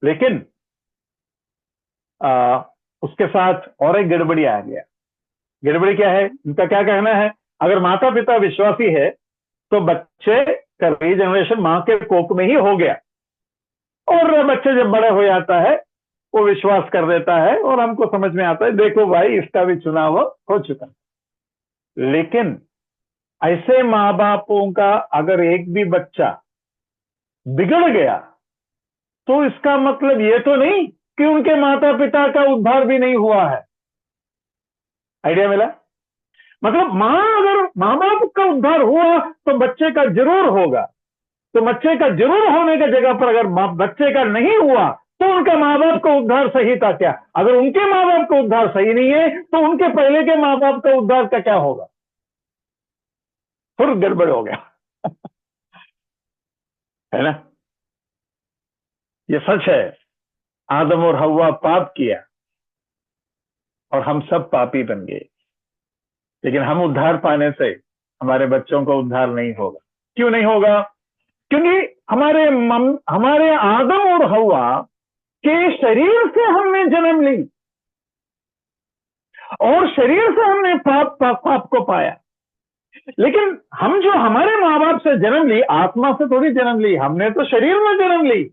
लेकिन उसके साथ और एक गड़बड़ी आ गया। गड़बड़ी क्या है? इनका क्या कहना है? अगर माता पिता विश्वासी है तो बच्चे का रीजनरेशन मां के कोख में ही हो गया, और बच्चे जब बड़े हो जाता है वो विश्वास कर देता है और हमको समझ में आता है देखो भाई इसका भी चुनाव हो चुका। लेकिन ऐसे मां बापों का अगर एक भी बच्चा बिगड़ गया तो इसका मतलब ये तो नहीं कि उनके माता पिता का उद्धार भी नहीं हुआ है। आइडिया मिला? मतलब अगर मां बाप का उद्धार हुआ तो बच्चे का जरूर होगा। तो बच्चे का जरूर होने की जगह पर अगर बच्चे का नहीं हुआ तो उनका मां बाप का उद्धार सही था क्या? अगर उनके मां बाप का उद्धार सही नहीं है तो उनके पहले के मां बाप का उद्धार का क्या होगा? फिर गड़बड़ हो गया। है ना? ये सच है। आदम और हव्वा पाप किया और हम सब पापी बन गए। लेकिन हम उद्धार पाने से हमारे बच्चों का उद्धार नहीं होगा। क्यों नहीं होगा? क्योंकि हमारे आदम और हव्वा के शरीर से हमने जन्म ली और शरीर से हमने पाप को पाया। लेकिन हम जो हमारे माँ बाप से जन्म ली, आत्मा से थोड़ी जन्म ली, हमने तो शरीर में जन्म ली।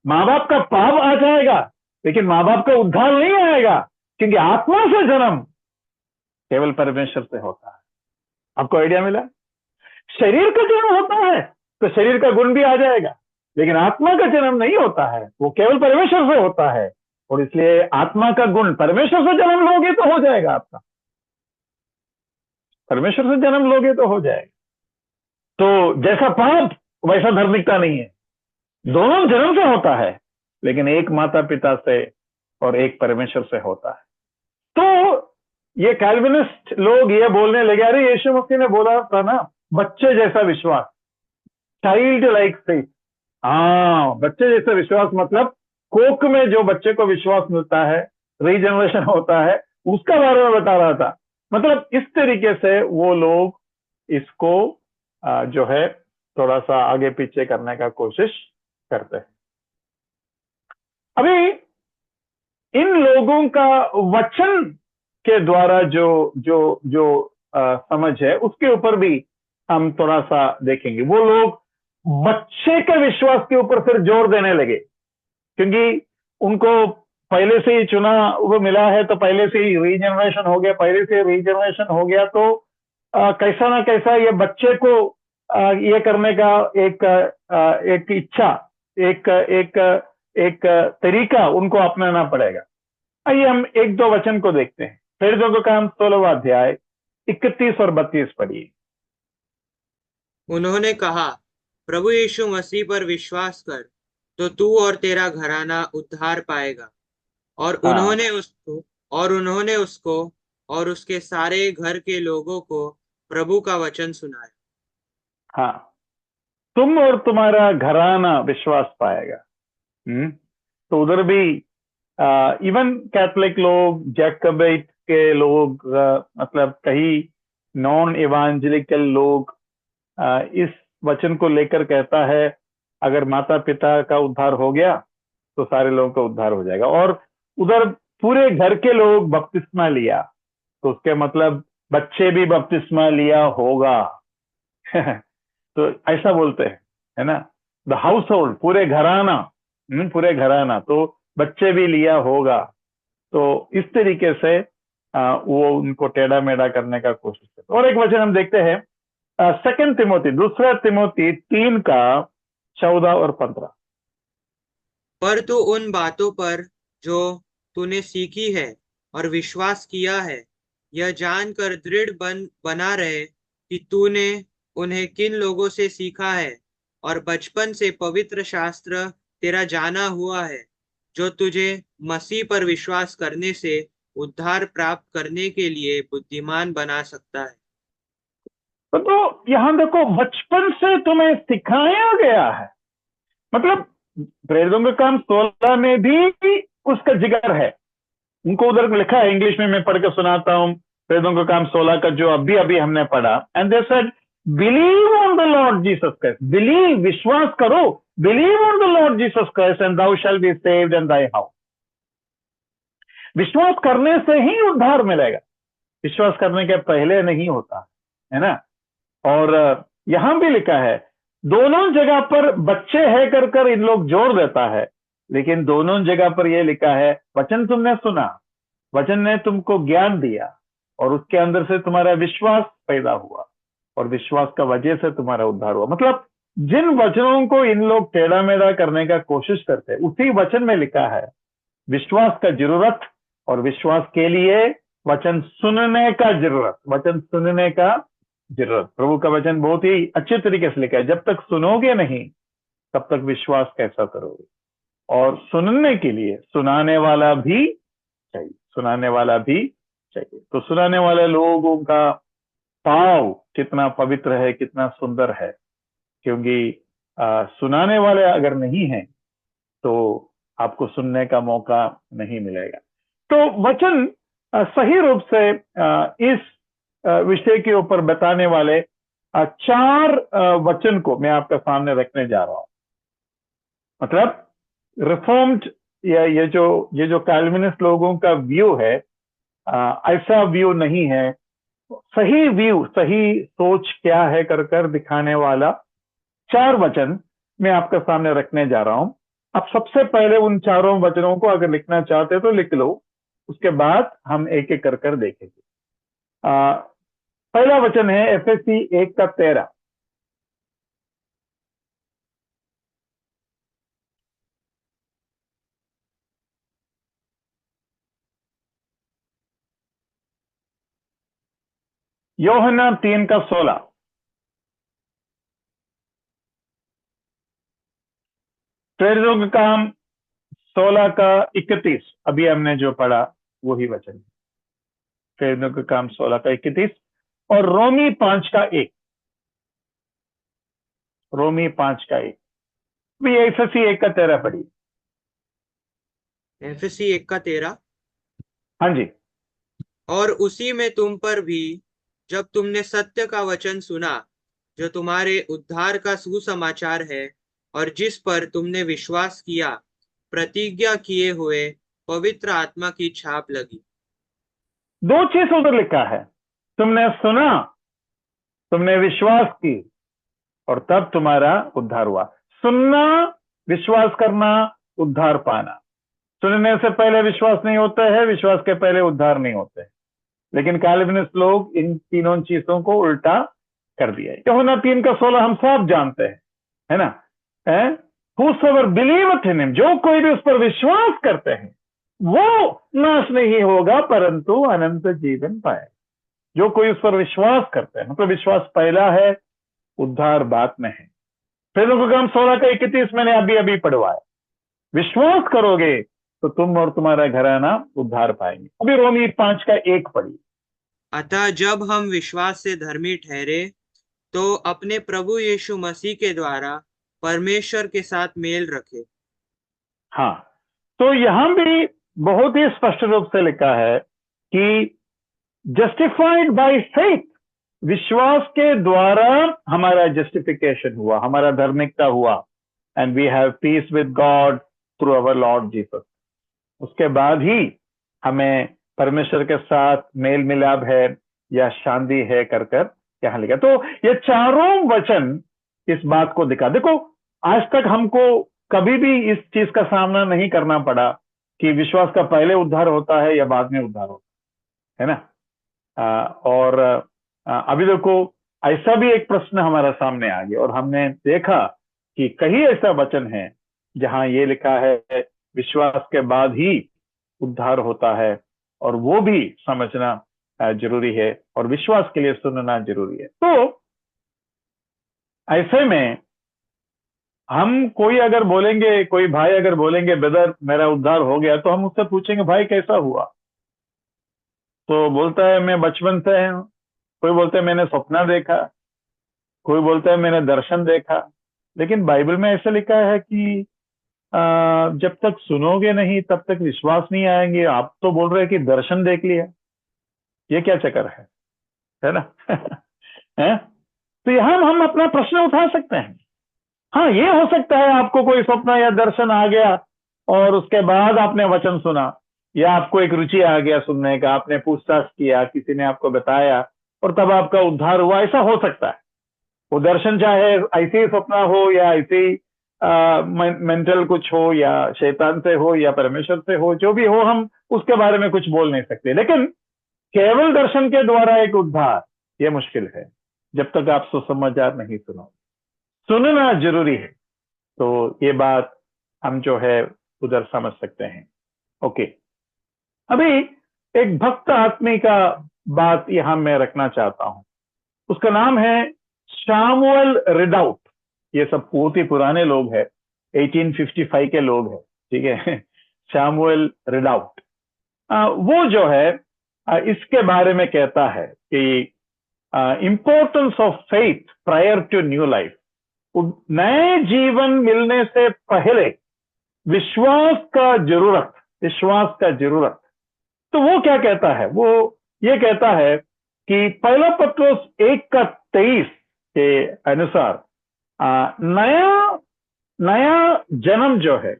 माँ बाप का पाप आ जाएगा लेकिन माँ बाप का उद्धार नहीं आएगा, क्योंकि आत्मा से जन्म केवल परमेश्वर से होता है। आपको आइडिया मिला? शरीर का जन्म होता है तो शरीर का गुण भी आ जाएगा, लेकिन आत्मा का जन्म नहीं होता है, वो केवल परमेश्वर से होता है। और इसलिए आत्मा का गुण परमेश्वर से जन्म लोगे तो हो जाएगा आपका, परमेश्वर से जन्म लोगे तो हो जाएगा। तो जैसा पाप वैसा धार्मिकता नहीं है। दोनों जन्म से होता है, लेकिन एक माता पिता से और एक परमेश्वर से होता है। तो ये कैल्विनिस्ट लोग ये बोलने लगे, अरे यीशु मसीह ने बोला था ना बच्चे जैसा विश्वास, चाइल्ड लाइक फेथ। हाँ, बच्चे जैसा विश्वास मतलब कोक में जो बच्चे को विश्वास मिलता है, रीजनरेशन होता है, उसका बारे में बता रहा था। मतलब इस तरीके से वो लोग इसको जो है थोड़ा सा आगे पीछे करने का कोशिश करते हैं। अभी इन लोगों का वचन के द्वारा जो जो जो समझ है उसके ऊपर भी हम थोड़ा सा देखेंगे। वो लोग बच्चे के विश्वास के ऊपर फिर जोर देने लगे, क्योंकि उनको पहले से ही चुना वो मिला है, तो पहले से ही रीजनरेशन हो गया, पहले से रीजनरेशन हो गया तो कैसा ना कैसा ये बच्चे को ये करने का एक इच्छा, एक तरीका उनको अपनाना पड़ेगा। आइए हम एक दो वचन को देखते हैं। प्रेरितों का काम 16वां अध्याय 31 और 32 पढ़िए। उन्होंने कहा, प्रभु यीशु मसीह पर विश्वास कर तो तू और तेरा घराना उद्धार पाएगा। और हाँ उन्होंने उसको और उसके सारे घर के लोगों को प्रभु का वचन सुनाया। हाँ, तुम और तुम्हारा घराना विश्वास पाएगा। तो उधर भी इवन कैथोलिक लोग, जैकबाइट के लोग, मतलब कई नॉन इवांजेलिकल लोग इस वचन को लेकर कहता है अगर माता पिता का उद्धार हो गया तो सारे लोगों का उद्धार हो जाएगा। और उधर पूरे घर के लोग बपतिस्मा लिया तो उसके मतलब बच्चे भी बपतिस्मा लिया होगा। तो ऐसा बोलते हैं, है ना? द हाउस होल्ड, पूरे घराना, पूरे घराना, तो बच्चे भी लिया होगा। तो इस तरीके से वो उनको टेढ़ा मेढ़ा करने का कोशिश करते। और एक वचन हम देखते हैं सेकंड तिमोथी, दूसरा तिमोथी 3 का 14 और 15। पर तू उन बातों पर जो तूने सीखी है और विश्वास किया है, यह जानकर दृढ़ बना रहे कि तूने उन्हें किन लोगों से सीखा है और बचपन से पवित्र शास्त्र तेरा जाना हुआ है, जो तुझे मसीह पर विश्वास करने से उद्धार प्राप्त करने के लिए बुद्धिमान बना सकता है। तो यहां देखो, बचपन से तुम्हें सिखाया गया है, मतलब प्रेरितों का काम 16 में भी उसका जिक्र है। उनको उधर लिखा है, इंग्लिश में मैं पढ़ के सुनाता हूं, प्रेरितों का काम 16 का जो अभी अभी हमने पढ़ा। And they said, believe on the Lord Jesus Christ, believe, विश्वास करो, believe on the Lord Jesus Christ and thou shalt be saved and thy house. विश्वास करने से ही उद्धार मिलेगा, विश्वास करने के पहले नहीं होता है ना। और यहां भी लिखा है, दोनों जगह पर बच्चे है कर कर इन लोग जोड़ देता है, लेकिन दोनों जगह पर यह लिखा है, वचन तुमने सुना, वचन ने तुमको ज्ञान दिया, और उसके अंदर से तुम्हारा विश्वास पैदा हुआ, और विश्वास का वजह से तुम्हारा उद्धार हुआ। मतलब जिन वचनों को इन लोग टेढ़ा मेढ़ा करने का कोशिश करते हैं, उसी वचन में लिखा है विश्वास का जरूरत, और विश्वास के लिए वचन सुनने का जरूरत, वचन सुनने का जरूरत। प्रभु का वचन बहुत ही अच्छे तरीके से लिखा है, जब तक सुनोगे नहीं तब तक विश्वास कैसा करोगे। और सुनने के लिए सुनाने वाला भी चाहिए, सुनाने वाला भी चाहिए। तो सुनाने वाले लोगों का पाव कितना पवित्र है, कितना सुंदर है, क्योंकि सुनाने वाले अगर नहीं है तो आपको सुनने का मौका नहीं मिलेगा। तो वचन सही रूप से इस विषय के ऊपर बताने वाले 4 वचन को मैं आपके सामने रखने जा रहा हूं। मतलब रिफॉर्म्ड, या ये जो कैल्विनिस्ट लोगों का व्यू है, ऐसा व्यू नहीं है। सही व्यू, सही सोच क्या है कर कर दिखाने वाला 4 वचन मैं आपके सामने रखने जा रहा हूं। अब सबसे पहले उन चारों वचनों को अगर लिखना चाहते हो तो लिख लो, उसके बाद हम एक एक कर कर देखेंगे। पहला वचन है एफएससी 1 का 13। यूहन्ना 3 का 16। प्रेरितों का काम 16 का 31, अभी हमने जो पढ़ा वही वचन। प्रेरितों का काम 16 का 31, और रोमी 5 का 1, रोमी 5 का 1 भी एफएससी 1 का 13 पढ़ी। एफएससी 1 का 13। हाँ जी। और उसी में तुम पर भी, जब तुमने सत्य का वचन सुना, जो तुम्हारे उद्धार का सुसमाचार है, और जिस पर तुमने विश्वास किया, प्रतिज्ञा किए हुए पवित्र आत्मा की छाप लगी। 2 चीज उधर लिखा है, तुमने सुना, तुमने विश्वास की, और तब तुम्हारा उद्धार हुआ। सुनना, विश्वास करना, उद्धार पाना। सुनने से पहले विश्वास नहीं होता है, विश्वास के पहले उद्धार नहीं होते है। लेकिन कैल्विनिस्ट लोग इन तीनों चीजों को उल्टा कर दिया है। यूहन्ना 3 का 16 हम सब जानते हैं, है ना। Whosoever believeth in him, जो कोई भी उस पर विश्वास करते हैं वो नाश नहीं होगा परंतु अनंत जीवन पाए। जो कोई उस पर विश्वास करते हैं, मतलब विश्वास पहला है, उद्धार बाद में है। प्रेरितों का काम 16 का 31 मैंने अभी अभी पढ़वाया। विश्वास करोगे तो तुम और तुम्हारा घराना उद्धार पाएंगे। अभी रोमी 5 का 1 पढ़िए। अतः जब हम विश्वास से धर्मी ठहरे, तो अपने प्रभु यीशु मसीह के द्वारा परमेश्वर के साथ मेल रखे। हाँ, तो यहां भी बहुत ही स्पष्ट रूप से लिखा है कि जस्टिफाइड बाय फेथ, विश्वास के द्वारा हमारा जस्टिफिकेशन हुआ, हमारा धार्मिकता हुआ। And we have peace with God through our Lord Jesus. उसके बाद ही हमें परमेश्वर के साथ मेल मिलाप है या शांति है कर कर यहां लिखा। तो ये चारों वचन इस बात को दिखा। देखो, आज तक हमको कभी भी इस चीज का सामना नहीं करना पड़ा कि विश्वास का पहले उद्धार होता है या बाद में उद्धार होता है ना। और अभी देखो, ऐसा भी एक प्रश्न हमारा सामने आ गया, और हमने देखा कि कई ऐसा वचन है जहां ये लिखा है विश्वास के बाद ही उद्धार होता है, और वो भी समझना जरूरी है, और विश्वास के लिए सुनना जरूरी है। तो ऐसे में हम कोई अगर बोलेंगे, कोई भाई अगर बोलेंगे ब्रदर मेरा उद्धार हो गया, तो हम उससे पूछेंगे भाई कैसा हुआ? तो बोलता है मैं बचपन से हूं। कोई बोलता है मैंने सपना देखा, कोई बोलता है मैंने दर्शन देखा। लेकिन बाइबल में ऐसा लिखा है कि जब तक सुनोगे नहीं तब तक विश्वास नहीं आएंगे। आप तो बोल रहे हैं कि दर्शन देख लिया, ये क्या चक्कर है ना? है? तो यहाँ हम अपना प्रश्न उठा सकते हैं। हाँ, ये हो सकता है आपको कोई स्वप्न या दर्शन आ गया और उसके बाद आपने वचन सुना, या आपको एक रुचि आ गया सुनने का, आपने पूछताछ किया, किसी ने आपको बताया और तब आपका उद्धार हुआ। ऐसा हो सकता है। वो दर्शन चाहे ऐसे ही सपना हो या ऐसे ही मेंटल कुछ हो, या शैतान से हो या परमेश्वर से हो, जो भी हो, हम उसके बारे में कुछ बोल नहीं सकते। लेकिन केवल दर्शन के द्वारा एक उद्धार, ये मुश्किल है जब तक आप सुसमाचार नहीं सुनो। सुनना जरूरी है। तो ये बात हम जो है उधर समझ सकते हैं। ओके, अभी एक भक्त आदमी का बात यहां मैं रखना चाहता हूं। उसका नाम है शामुएल रिडाउट। ये सब बहुत ही पुराने लोग हैं, 1855 के लोग हैं, ठीक है। शामुएल रिडाउट, वो जो है इसके बारे में कहता है कि importance of faith prior to new life. नए जीवन मिलने से पहले विश्वास का जरूरत, विश्वास का जरूरत। तो वो क्या कहता है? वो ये कहता है कि पहला पत्रोस 1:23 के अनुसार नया नया जन्म जो है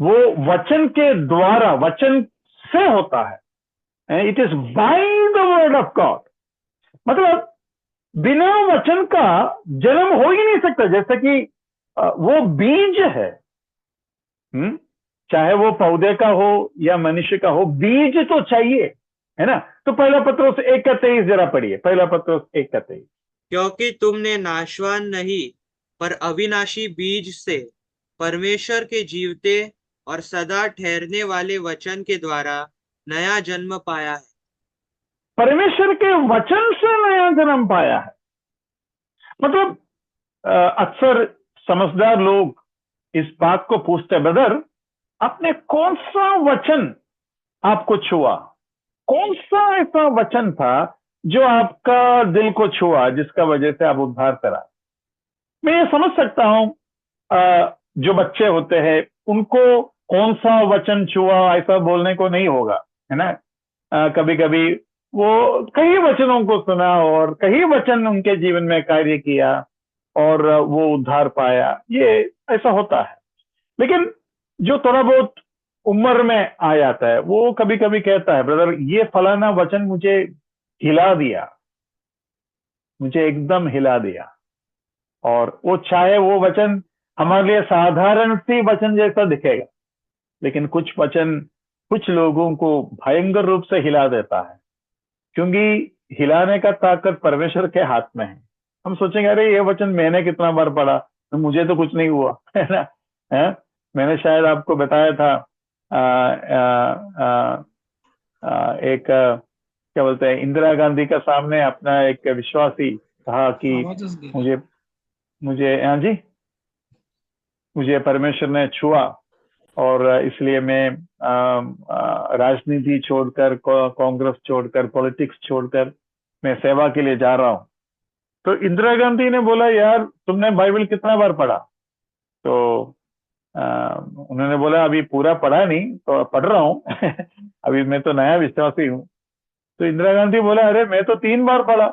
वो वचन के द्वारा, वचन से होता है। It is by the word of God. मतलब बिना वचन का जन्म हो ही नहीं सकता। जैसे कि वो बीज है, चाहे वो पौधे का हो या मनुष्य का हो, बीज तो चाहिए, है ना? तो पहला पत्रोस 1:23 जरा पढ़िए, पहला पत्रोस 1:23। क्योंकि तुमने नाशवान नहीं पर अविनाशी बीज से परमेश्वर के जीवते और सदा ठहरने वाले वचन के द्वारा नया जन्म पाया है। परमेश्वर के वचन से नया जन्म पाया है। मतलब अक्सर समझदार लोग इस बात को पूछते, ब्रदर आपने कौन सा वचन आपको छुआ? कौन सा ऐसा वचन था जो आपका दिल को छुआ, जिसका वजह से आप उद्धार करा? मैं ये समझ सकता हूं, जो बच्चे होते हैं उनको कौन सा वचन छुआ ऐसा बोलने को नहीं होगा, है ना? कभी कभी वो कई वचनों को सुना और कई वचन उनके जीवन में कार्य किया और वो उद्धार पाया, ये ऐसा होता है। लेकिन जो थोड़ा बहुत उम्र में आ जाता है वो कभी कभी कहता है, ब्रदर ये फलाना वचन मुझे हिला दिया, मुझे एकदम हिला दिया। और वो चाहे वो वचन हमारे लिए साधारण सी वचन जैसा दिखेगा, लेकिन कुछ वचन कुछ लोगों को भयंकर रूप से हिला देता है, क्योंकि हिलाने का ताकत परमेश्वर के हाथ में है। हम सोचेंगे अरे ये वचन मैंने कितना बार पढ़ा, तो मुझे तो कुछ नहीं हुआ, है ना? है? मैंने शायद आपको बताया था, आ, आ, आ, एक क्या बोलते हैं, इंदिरा गांधी का सामने अपना एक विश्वासी कहा कि मुझे मुझे हाँ जी, मुझे परमेश्वर ने छुआ और इसलिए मैं राजनीति छोड़कर, कांग्रेस छोड़कर, पॉलिटिक्स छोड़कर मैं सेवा के लिए जा रहा हूं। तो इंदिरा गांधी ने बोला यार तुमने बाइबल कितना बार पढ़ा? तो उन्होंने बोला अभी पूरा पढ़ा नहीं, तो पढ़ रहा हूं। अभी मैं तो नया विश्वासी हूं। तो इंदिरा गांधी बोला अरे मैं तो 3 बार पढ़ा,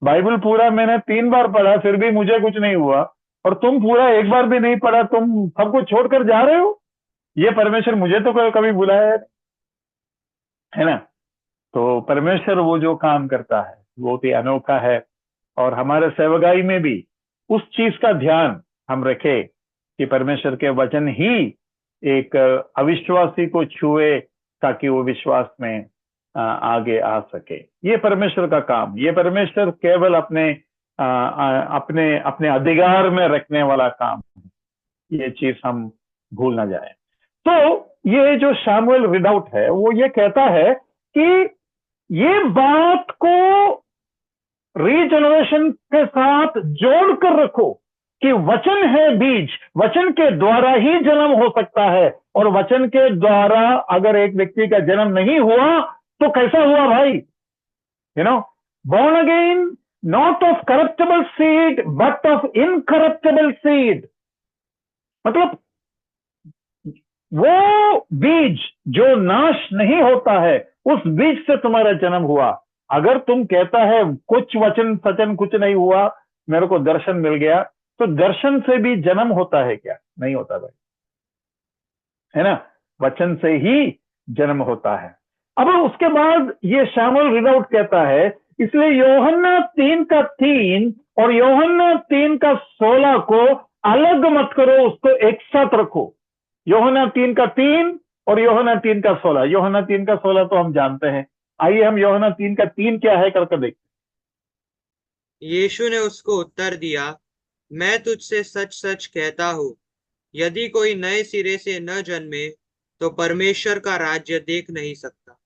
बाइबल पूरा मैंने 3 बार पढ़ा, फिर भी मुझे कुछ नहीं हुआ, और तुम पूरा एक बार भी नहीं पढ़ा, तुम सब कुछ छोड़कर जा रहे हो? ये परमेश्वर मुझे तो कभी बुलाया है ना? तो परमेश्वर वो जो काम करता है बहुत ही अनोखा है। और हमारे सेवकाई में भी उस चीज का ध्यान हम रखें कि परमेश्वर के वचन ही एक अविश्वासी को छुए ताकि वो विश्वास में आगे आ सके। ये परमेश्वर का काम, ये परमेश्वर केवल अपने अपने अपने अधिकार में रखने वाला काम, ये चीज हम भूल ना जाए। तो ये जो शामुएल रिडाउट है वो ये कहता है कि ये बात को रीजनरेशन के साथ जोड़कर रखो। कि वचन है बीज, वचन के द्वारा ही जन्म हो सकता है, और वचन के द्वारा अगर एक व्यक्ति का जन्म नहीं हुआ तो कैसा हुआ भाई? born again not of corruptible seed but of incorruptible seed, मतलब वो बीज जो नाश नहीं होता है, उस बीज से तुम्हारा जन्म हुआ। अगर तुम कहता है कुछ वचन सचन कुछ नहीं हुआ, मेरे को दर्शन मिल गया, तो दर्शन से भी जन्म होता है क्या? नहीं होता भाई, है ना? वचन से ही जन्म होता है। अब उसके बाद ये शैमुएल रिडआउट कहता है, इसलिए यूहन्ना 3:3 और यूहन्ना 3:16 को अलग मत करो, उसको एक साथ रखो। यूहन्ना 3:3 और यूहन्ना 3:16। यूहन्ना 3:16 तो हम जानते हैं, आइए हम यूहन्ना 3:3 क्या है करके देखते हैं। यीशु ने उसको उत्तर दिया, मैं तुझसे सच सच कहता हूँ, यदि कोई नए सिरे से न जन्मे तो परमेश्वर का राज्य देख नहीं सकता।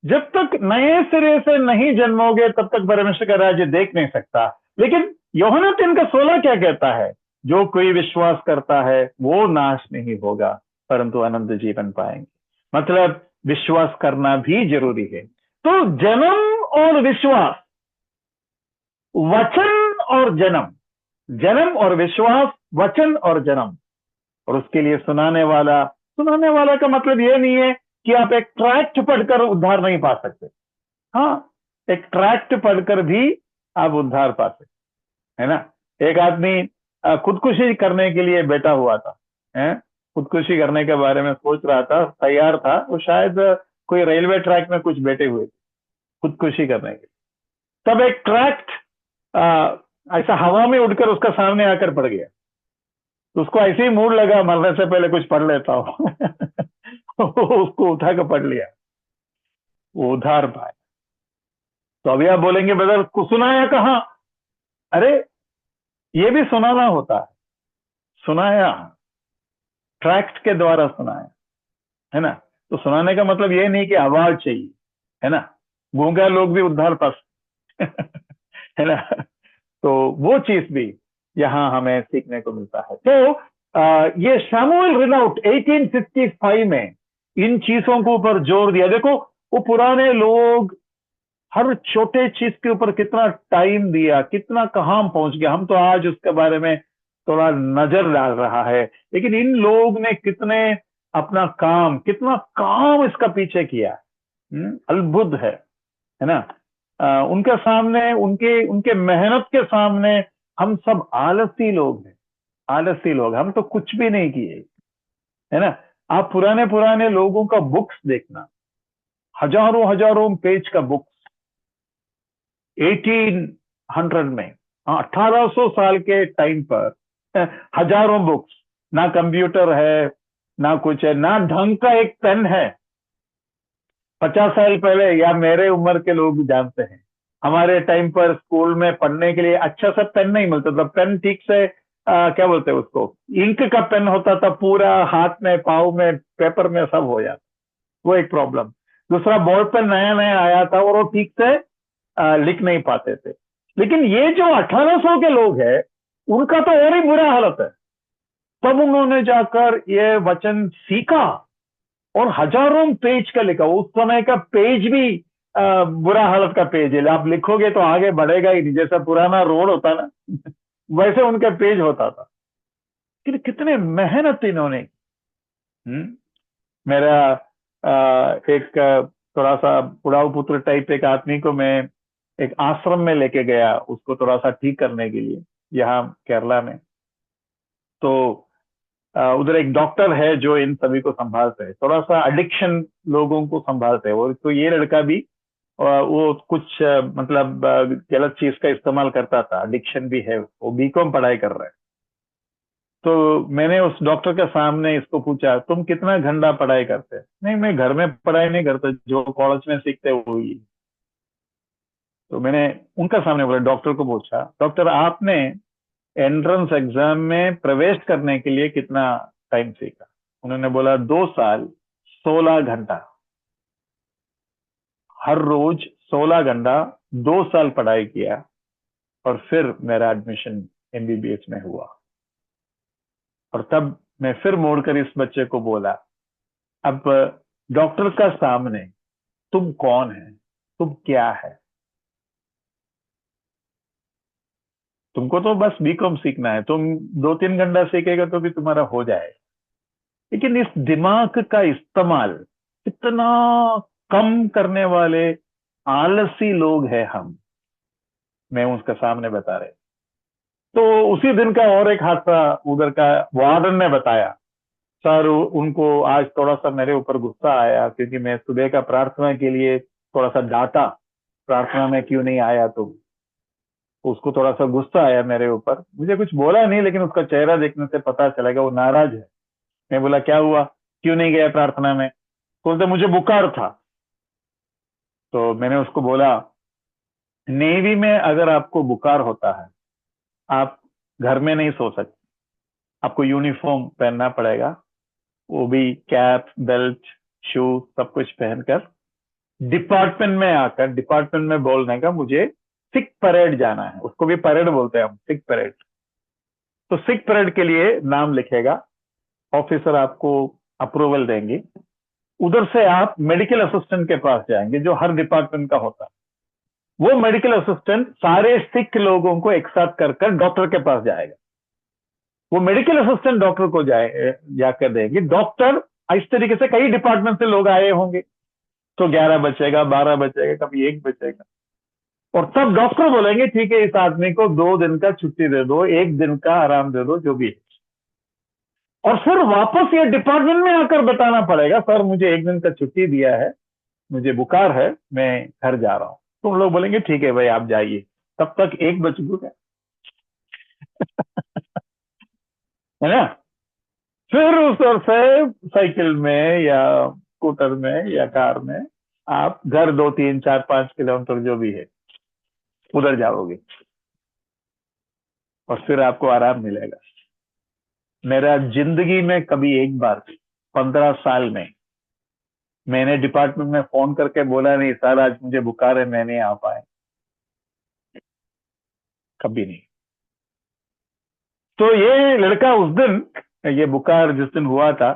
जब तक नए सिरे से नहीं जन्मोगे तब तक परमेश्वर का राज्य देख नहीं सकता। लेकिन यूहन्ना 3:16 क्या कहता है? जो कोई विश्वास करता है वो नाश नहीं होगा परंतु अनंत जीवन पाएंगे। मतलब विश्वास करना भी जरूरी है। तो जन्म और विश्वास, वचन और जन्म, जन्म और विश्वास, वचन और जन्म, और उसके लिए सुनाने वाला। सुनाने वाला का मतलब यह नहीं है कि आप एक ट्रैक्ट पढ़कर उद्धार नहीं पा सकते। हाँ, एक ट्रैक्ट पढ़कर भी आप उद्धार पा सकते, है ना? एक आदमी खुदकुशी करने के लिए बैठा हुआ था, है? खुदकुशी करने के बारे में सोच रहा था, तैयार था, वो शायद कोई रेलवे ट्रैक में कुछ बैठे हुए थे खुदकुशी करने के लिए। तब एक ट्रैक्ट ऐसा हवा में उड़कर उसका सामने आकर पड़ गया, तो उसको ऐसे ही मूड लगा, मरने से पहले कुछ पढ़ लेता हूं। उसको उठा कर पढ़ लिया, वो उद्धार पाया। तो अभी आप बोलेंगे ब्रदर को सुनाया कहां? अरे ये भी सुनाना होता है, सुनाया ट्रैक्ट के द्वारा सुनाया, है ना? तो सुनाने का मतलब ये नहीं कि आवाज चाहिए, है ना? गूंगा लोग भी उद्धार पा है ना? तो वो चीज भी यहां हमें सीखने को मिलता है। तो ये शैमुएल रिडआउट 1855 में इन चीजों के ऊपर जोर दिया। देखो वो पुराने लोग हर छोटे चीज के ऊपर कितना टाइम दिया, कितना कहां पहुंच गया। हम तो आज उसके बारे में थोड़ा नजर डाल रहा है, लेकिन इन लोग ने कितने अपना काम, कितना काम इसका पीछे किया। अद्भुत है ना? उनके सामने, उनके उनके मेहनत के सामने हम सब आलसी लोग हैं। आलसी लोग, हम तो कुछ भी नहीं किए, है ना? आप पुराने पुराने लोगों का बुक्स देखना, हजारों हजारों पेज का बुक्स 1800 में, 1800 साल के टाइम पर हजारों बुक्स, ना कंप्यूटर है, ना कुछ है, ना ढंग का एक पेन है। 50 साल पहले, या मेरे उम्र के लोग जानते हैं, हमारे टाइम पर स्कूल में पढ़ने के लिए अच्छा सा पेन नहीं मिलता था। पेन ठीक से क्या बोलते हैं उसको, इंक का पेन होता था, पूरा हाथ में, पाँव में, पेपर में सब हो जाता, वो एक प्रॉब्लम। दूसरा, बोर्ड पेन नया नया आया था और वो ठीक से लिख नहीं पाते थे। लेकिन ये जो 1800 के लोग हैं, उनका तो और ही बुरा हालत है। तब उन्होंने जाकर ये वचन सीखा और हजारों पेज का लिखा। उस समय का पेज भी बुरा हालत का पेज है, आप लिखोगे तो आगे बढ़ेगा ही नहीं। जैसा पुराना रोड होता ना वैसे उनका पेज होता था। कितने मेहनत इन्होंने। मेरा एक थोड़ा सा उड़ाऊ पुत्र टाइप एक आदमी को मैं एक आश्रम में लेके गया, उसको थोड़ा सा ठीक करने के लिए, यहाँ केरला में। तो उधर एक डॉक्टर है जो इन सभी को संभालते हैं, थोड़ा सा एडिक्शन लोगों को संभालते हैं। और तो ये लड़का भी वो कुछ मतलब गलत चीज का इस्तेमाल करता था, एडिक्शन भी है, वो बीकॉम पढ़ाई कर रहा है। तो मैंने उस डॉक्टर के सामने इसको पूछा, तुम कितना घंटा पढ़ाई करते हैं? नहीं, मैं घर में पढ़ाई नहीं करता, जो कॉलेज में सीखते वही। तो मैंने उनका सामने बोला, डॉक्टर को पूछा, डॉक्टर आपने एंट्रेंस एग्जाम में प्रवेश करने के लिए कितना टाइम सीखा? उन्होंने बोला 2 साल 16 घंटा, हर रोज 16 घंटा, 2 साल पढ़ाई किया और फिर मेरा एडमिशन MBBS में हुआ। और तब मैं फिर मोड़कर इस बच्चे को बोला, अब डॉक्टर का सामने तुम कौन है, तुम क्या है? तुमको तो बस बीकॉम सीखना है, तुम 2-3 घंटा सीखेगा तो भी तुम्हारा हो जाएगा। लेकिन इस दिमाग का इस्तेमाल कितना कम करने वाले आलसी लोग हैं हम, मैं उसका सामने बता रहे। तो उसी दिन का और एक हादसा उधर का वार्डन ने बताया, सर उनको आज थोड़ा सा मेरे ऊपर गुस्सा आया क्योंकि मैं सुबह का प्रार्थना के लिए थोड़ा सा डांटा, प्रार्थना में क्यों नहीं आया तुम। उसको थोड़ा सा गुस्सा आया मेरे ऊपर, मुझे कुछ बोला नहीं लेकिन उसका चेहरा देखने से पता चलेगा वो नाराज है। मैं बोला क्या हुआ, क्यों नहीं गया प्रार्थना में? बोलते मुझे बुखार था। तो मैंने उसको बोला, नेवी में अगर आपको बुखार होता है, आप घर में नहीं सो सकते, आपको यूनिफॉर्म पहनना पड़ेगा, वो भी कैप बेल्ट शू सब कुछ पहनकर डिपार्टमेंट में आकर, डिपार्टमेंट में बोलने का मुझे सिक परेड जाना है, उसको भी परेड बोलते हैं हम, सिक परेड। तो सिक परेड के लिए नाम लिखेगा, ऑफिसर आपको अप्रूवल देंगे, उधर से आप मेडिकल असिस्टेंट के पास जाएंगे जो हर डिपार्टमेंट का होता है। वो मेडिकल असिस्टेंट सारे सिक लोगों को एक साथ कर डॉक्टर के पास जाएगा। वो मेडिकल असिस्टेंट डॉक्टर को जाकर देंगे, डॉक्टर इस तरीके से कई डिपार्टमेंट से लोग आए होंगे, तो 11 बचेगा, 12 बचेगा, कभी 1 बचेगा। और तब डॉक्टर बोलेंगे ठीक है, इस आदमी को 2 दिन का छुट्टी दे दो, 1 दिन का आराम दे दो, जो भी है। और फिर वापस ये डिपार्टमेंट में आकर बताना पड़ेगा, सर मुझे 1 दिन का छुट्टी दिया है, मुझे बुखार है, मैं घर जा रहा हूं। तो हम लोग बोलेंगे ठीक है भाई आप जाइए, तब तक 1 बज चुका है ना। फिर उस ओर से साइकिल में या स्कूटर में या कार में आप घर 2-3-4-5 किलोमीटर जो भी है उधर जाओगे और फिर आपको आराम मिलेगा। मेरा जिंदगी में कभी एक बार 15 साल में मैंने डिपार्टमेंट में फोन करके बोला नहीं सर आज मुझे बुखार है मैं नहीं आ पाया, कभी नहीं। तो ये लड़का उस दिन, ये बुखार जिस दिन हुआ था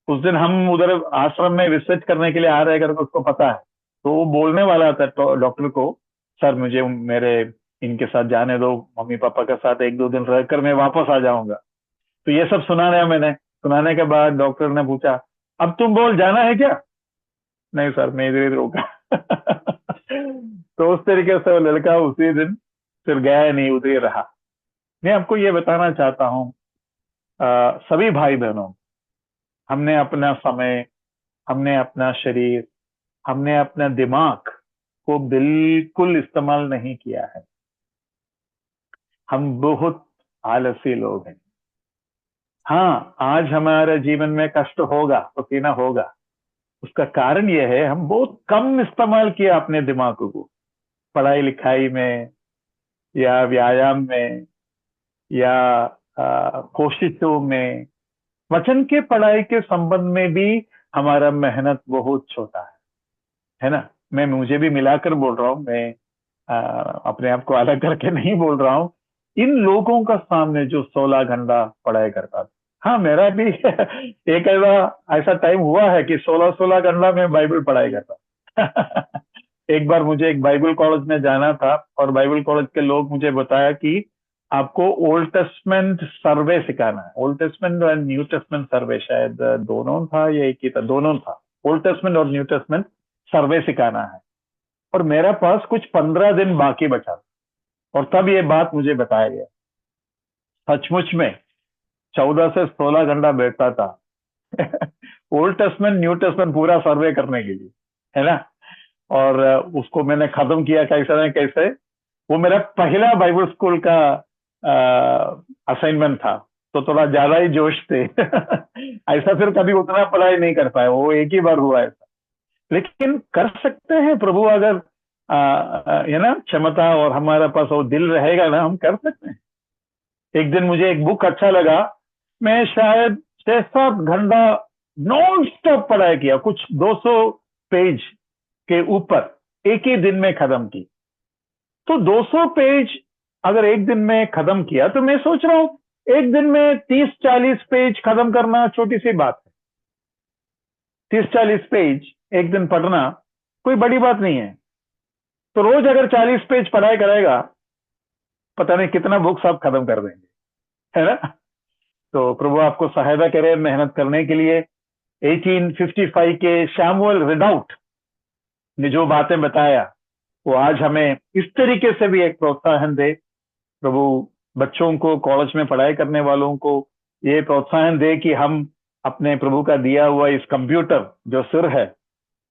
उस दिन हम उधर आश्रम में विजिट करने के लिए आ रहे करके उसको पता है, तो वो बोलने वाला था तो डॉक्टर को, सर मुझे मेरे इनके साथ जाने दो, मम्मी पापा के साथ 1-2 दिन रहकर मैं वापस आ जाऊंगा। तो ये सब सुना रहा मैंने, सुनाने के बाद डॉक्टर ने पूछा अब तुम बोल जाना है क्या? नहीं सर मैं इधर इधर रुका। तो उस तरीके से वो लड़का उसी दिन फिर गया नहीं, उधर ही रहा। मैं आपको ये बताना चाहता हूँ सभी भाई बहनों, हमने अपना समय, हमने अपना शरीर, हमने अपना दिमाग को बिल्कुल इस्तेमाल नहीं किया है। हम बहुत आलसी लोग हैं। हाँ आज हमारे जीवन में कष्ट होगा, पसीना होगा, उसका कारण यह है हम बहुत कम इस्तेमाल किया अपने दिमाग को, पढ़ाई लिखाई में या व्यायाम में या कोशिशों में। वचन के पढ़ाई के संबंध में भी हमारा मेहनत बहुत छोटा है ना। मैं मुझे भी मिलाकर बोल रहा हूँ, मैं अपने आप को अलग करके नहीं बोल रहा हूँ। इन लोगों का सामने जो 16 घंटा पढ़ाई करता था, हाँ मेरा भी एक ऐसा टाइम हुआ है कि 16-16 घंटा में बाइबल पढ़ाई करता। एक बार मुझे एक बाइबल कॉलेज में जाना था और बाइबल कॉलेज के लोग मुझे बताया कि आपको ओल्ड टेस्टमेंट सर्वे सिखाना है। ओल्ड टेस्टमेंट और न्यू टेस्टमेंट सर्वे, शायद दोनों था या एक ही था, दोनों था। ओल्ड टेस्टमेंट और न्यू टेस्टमेंट सर्वे सिखाना है और मेरे पास कुछ 15 दिन बाकी बचा था। और तब ये बात मुझे बताया गया, सचमुच में 14 से 16 घंटा बैठता था ओल्ड टेस्टमेंट न्यू टेस्टमेंट पूरा सर्वे करने के लिए, है ना। और उसको मैंने खत्म किया कैसे ना कैसे। वो मेरा पहला बाइबल स्कूल का असाइनमेंट था, तो थोड़ा ज्यादा ही जोश थे। ऐसा फिर कभी उतना पढ़ाई नहीं कर पाया, वो एक ही बार हुआ ऐसा। लेकिन कर सकते हैं प्रभु अगर है ना क्षमता और हमारे पास वो दिल रहेगा ना, हम कर सकते हैं। एक दिन मुझे एक बुक अच्छा लगा, मैं शायद 6-7 घंटा नॉन स्टॉप पढ़ाई किया, कुछ 200 पेज के ऊपर एक ही दिन में खत्म की। तो 200 पेज अगर एक दिन में खत्म किया, तो मैं सोच रहा हूं एक दिन में 30-40 पेज खत्म करना छोटी सी बात है। 30-40 पेज एक दिन पढ़ना कोई बड़ी बात नहीं है। तो रोज अगर 40 पेज पढ़ाई करेगा, पता नहीं कितना बुक्स आप खत्म कर देंगे, है ना। तो प्रभु आपको सहायता करे मेहनत करने के लिए। 1855 के शैमुअल रिडाउट ने जो बातें बताया, वो आज हमें इस तरीके से भी एक प्रोत्साहन दे। प्रभु बच्चों को, कॉलेज में पढ़ाई करने वालों को ये प्रोत्साहन दे कि हम अपने प्रभु का दिया हुआ इस कंप्यूटर जो सिर है,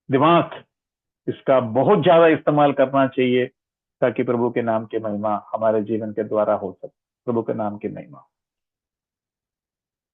दिमाग, इसका बहुत ज्यादा इस्तेमाल करना चाहिए, ताकि प्रभु के नाम की महिमा हमारे जीवन के द्वारा हो सके। प्रभु के नाम की महिमा।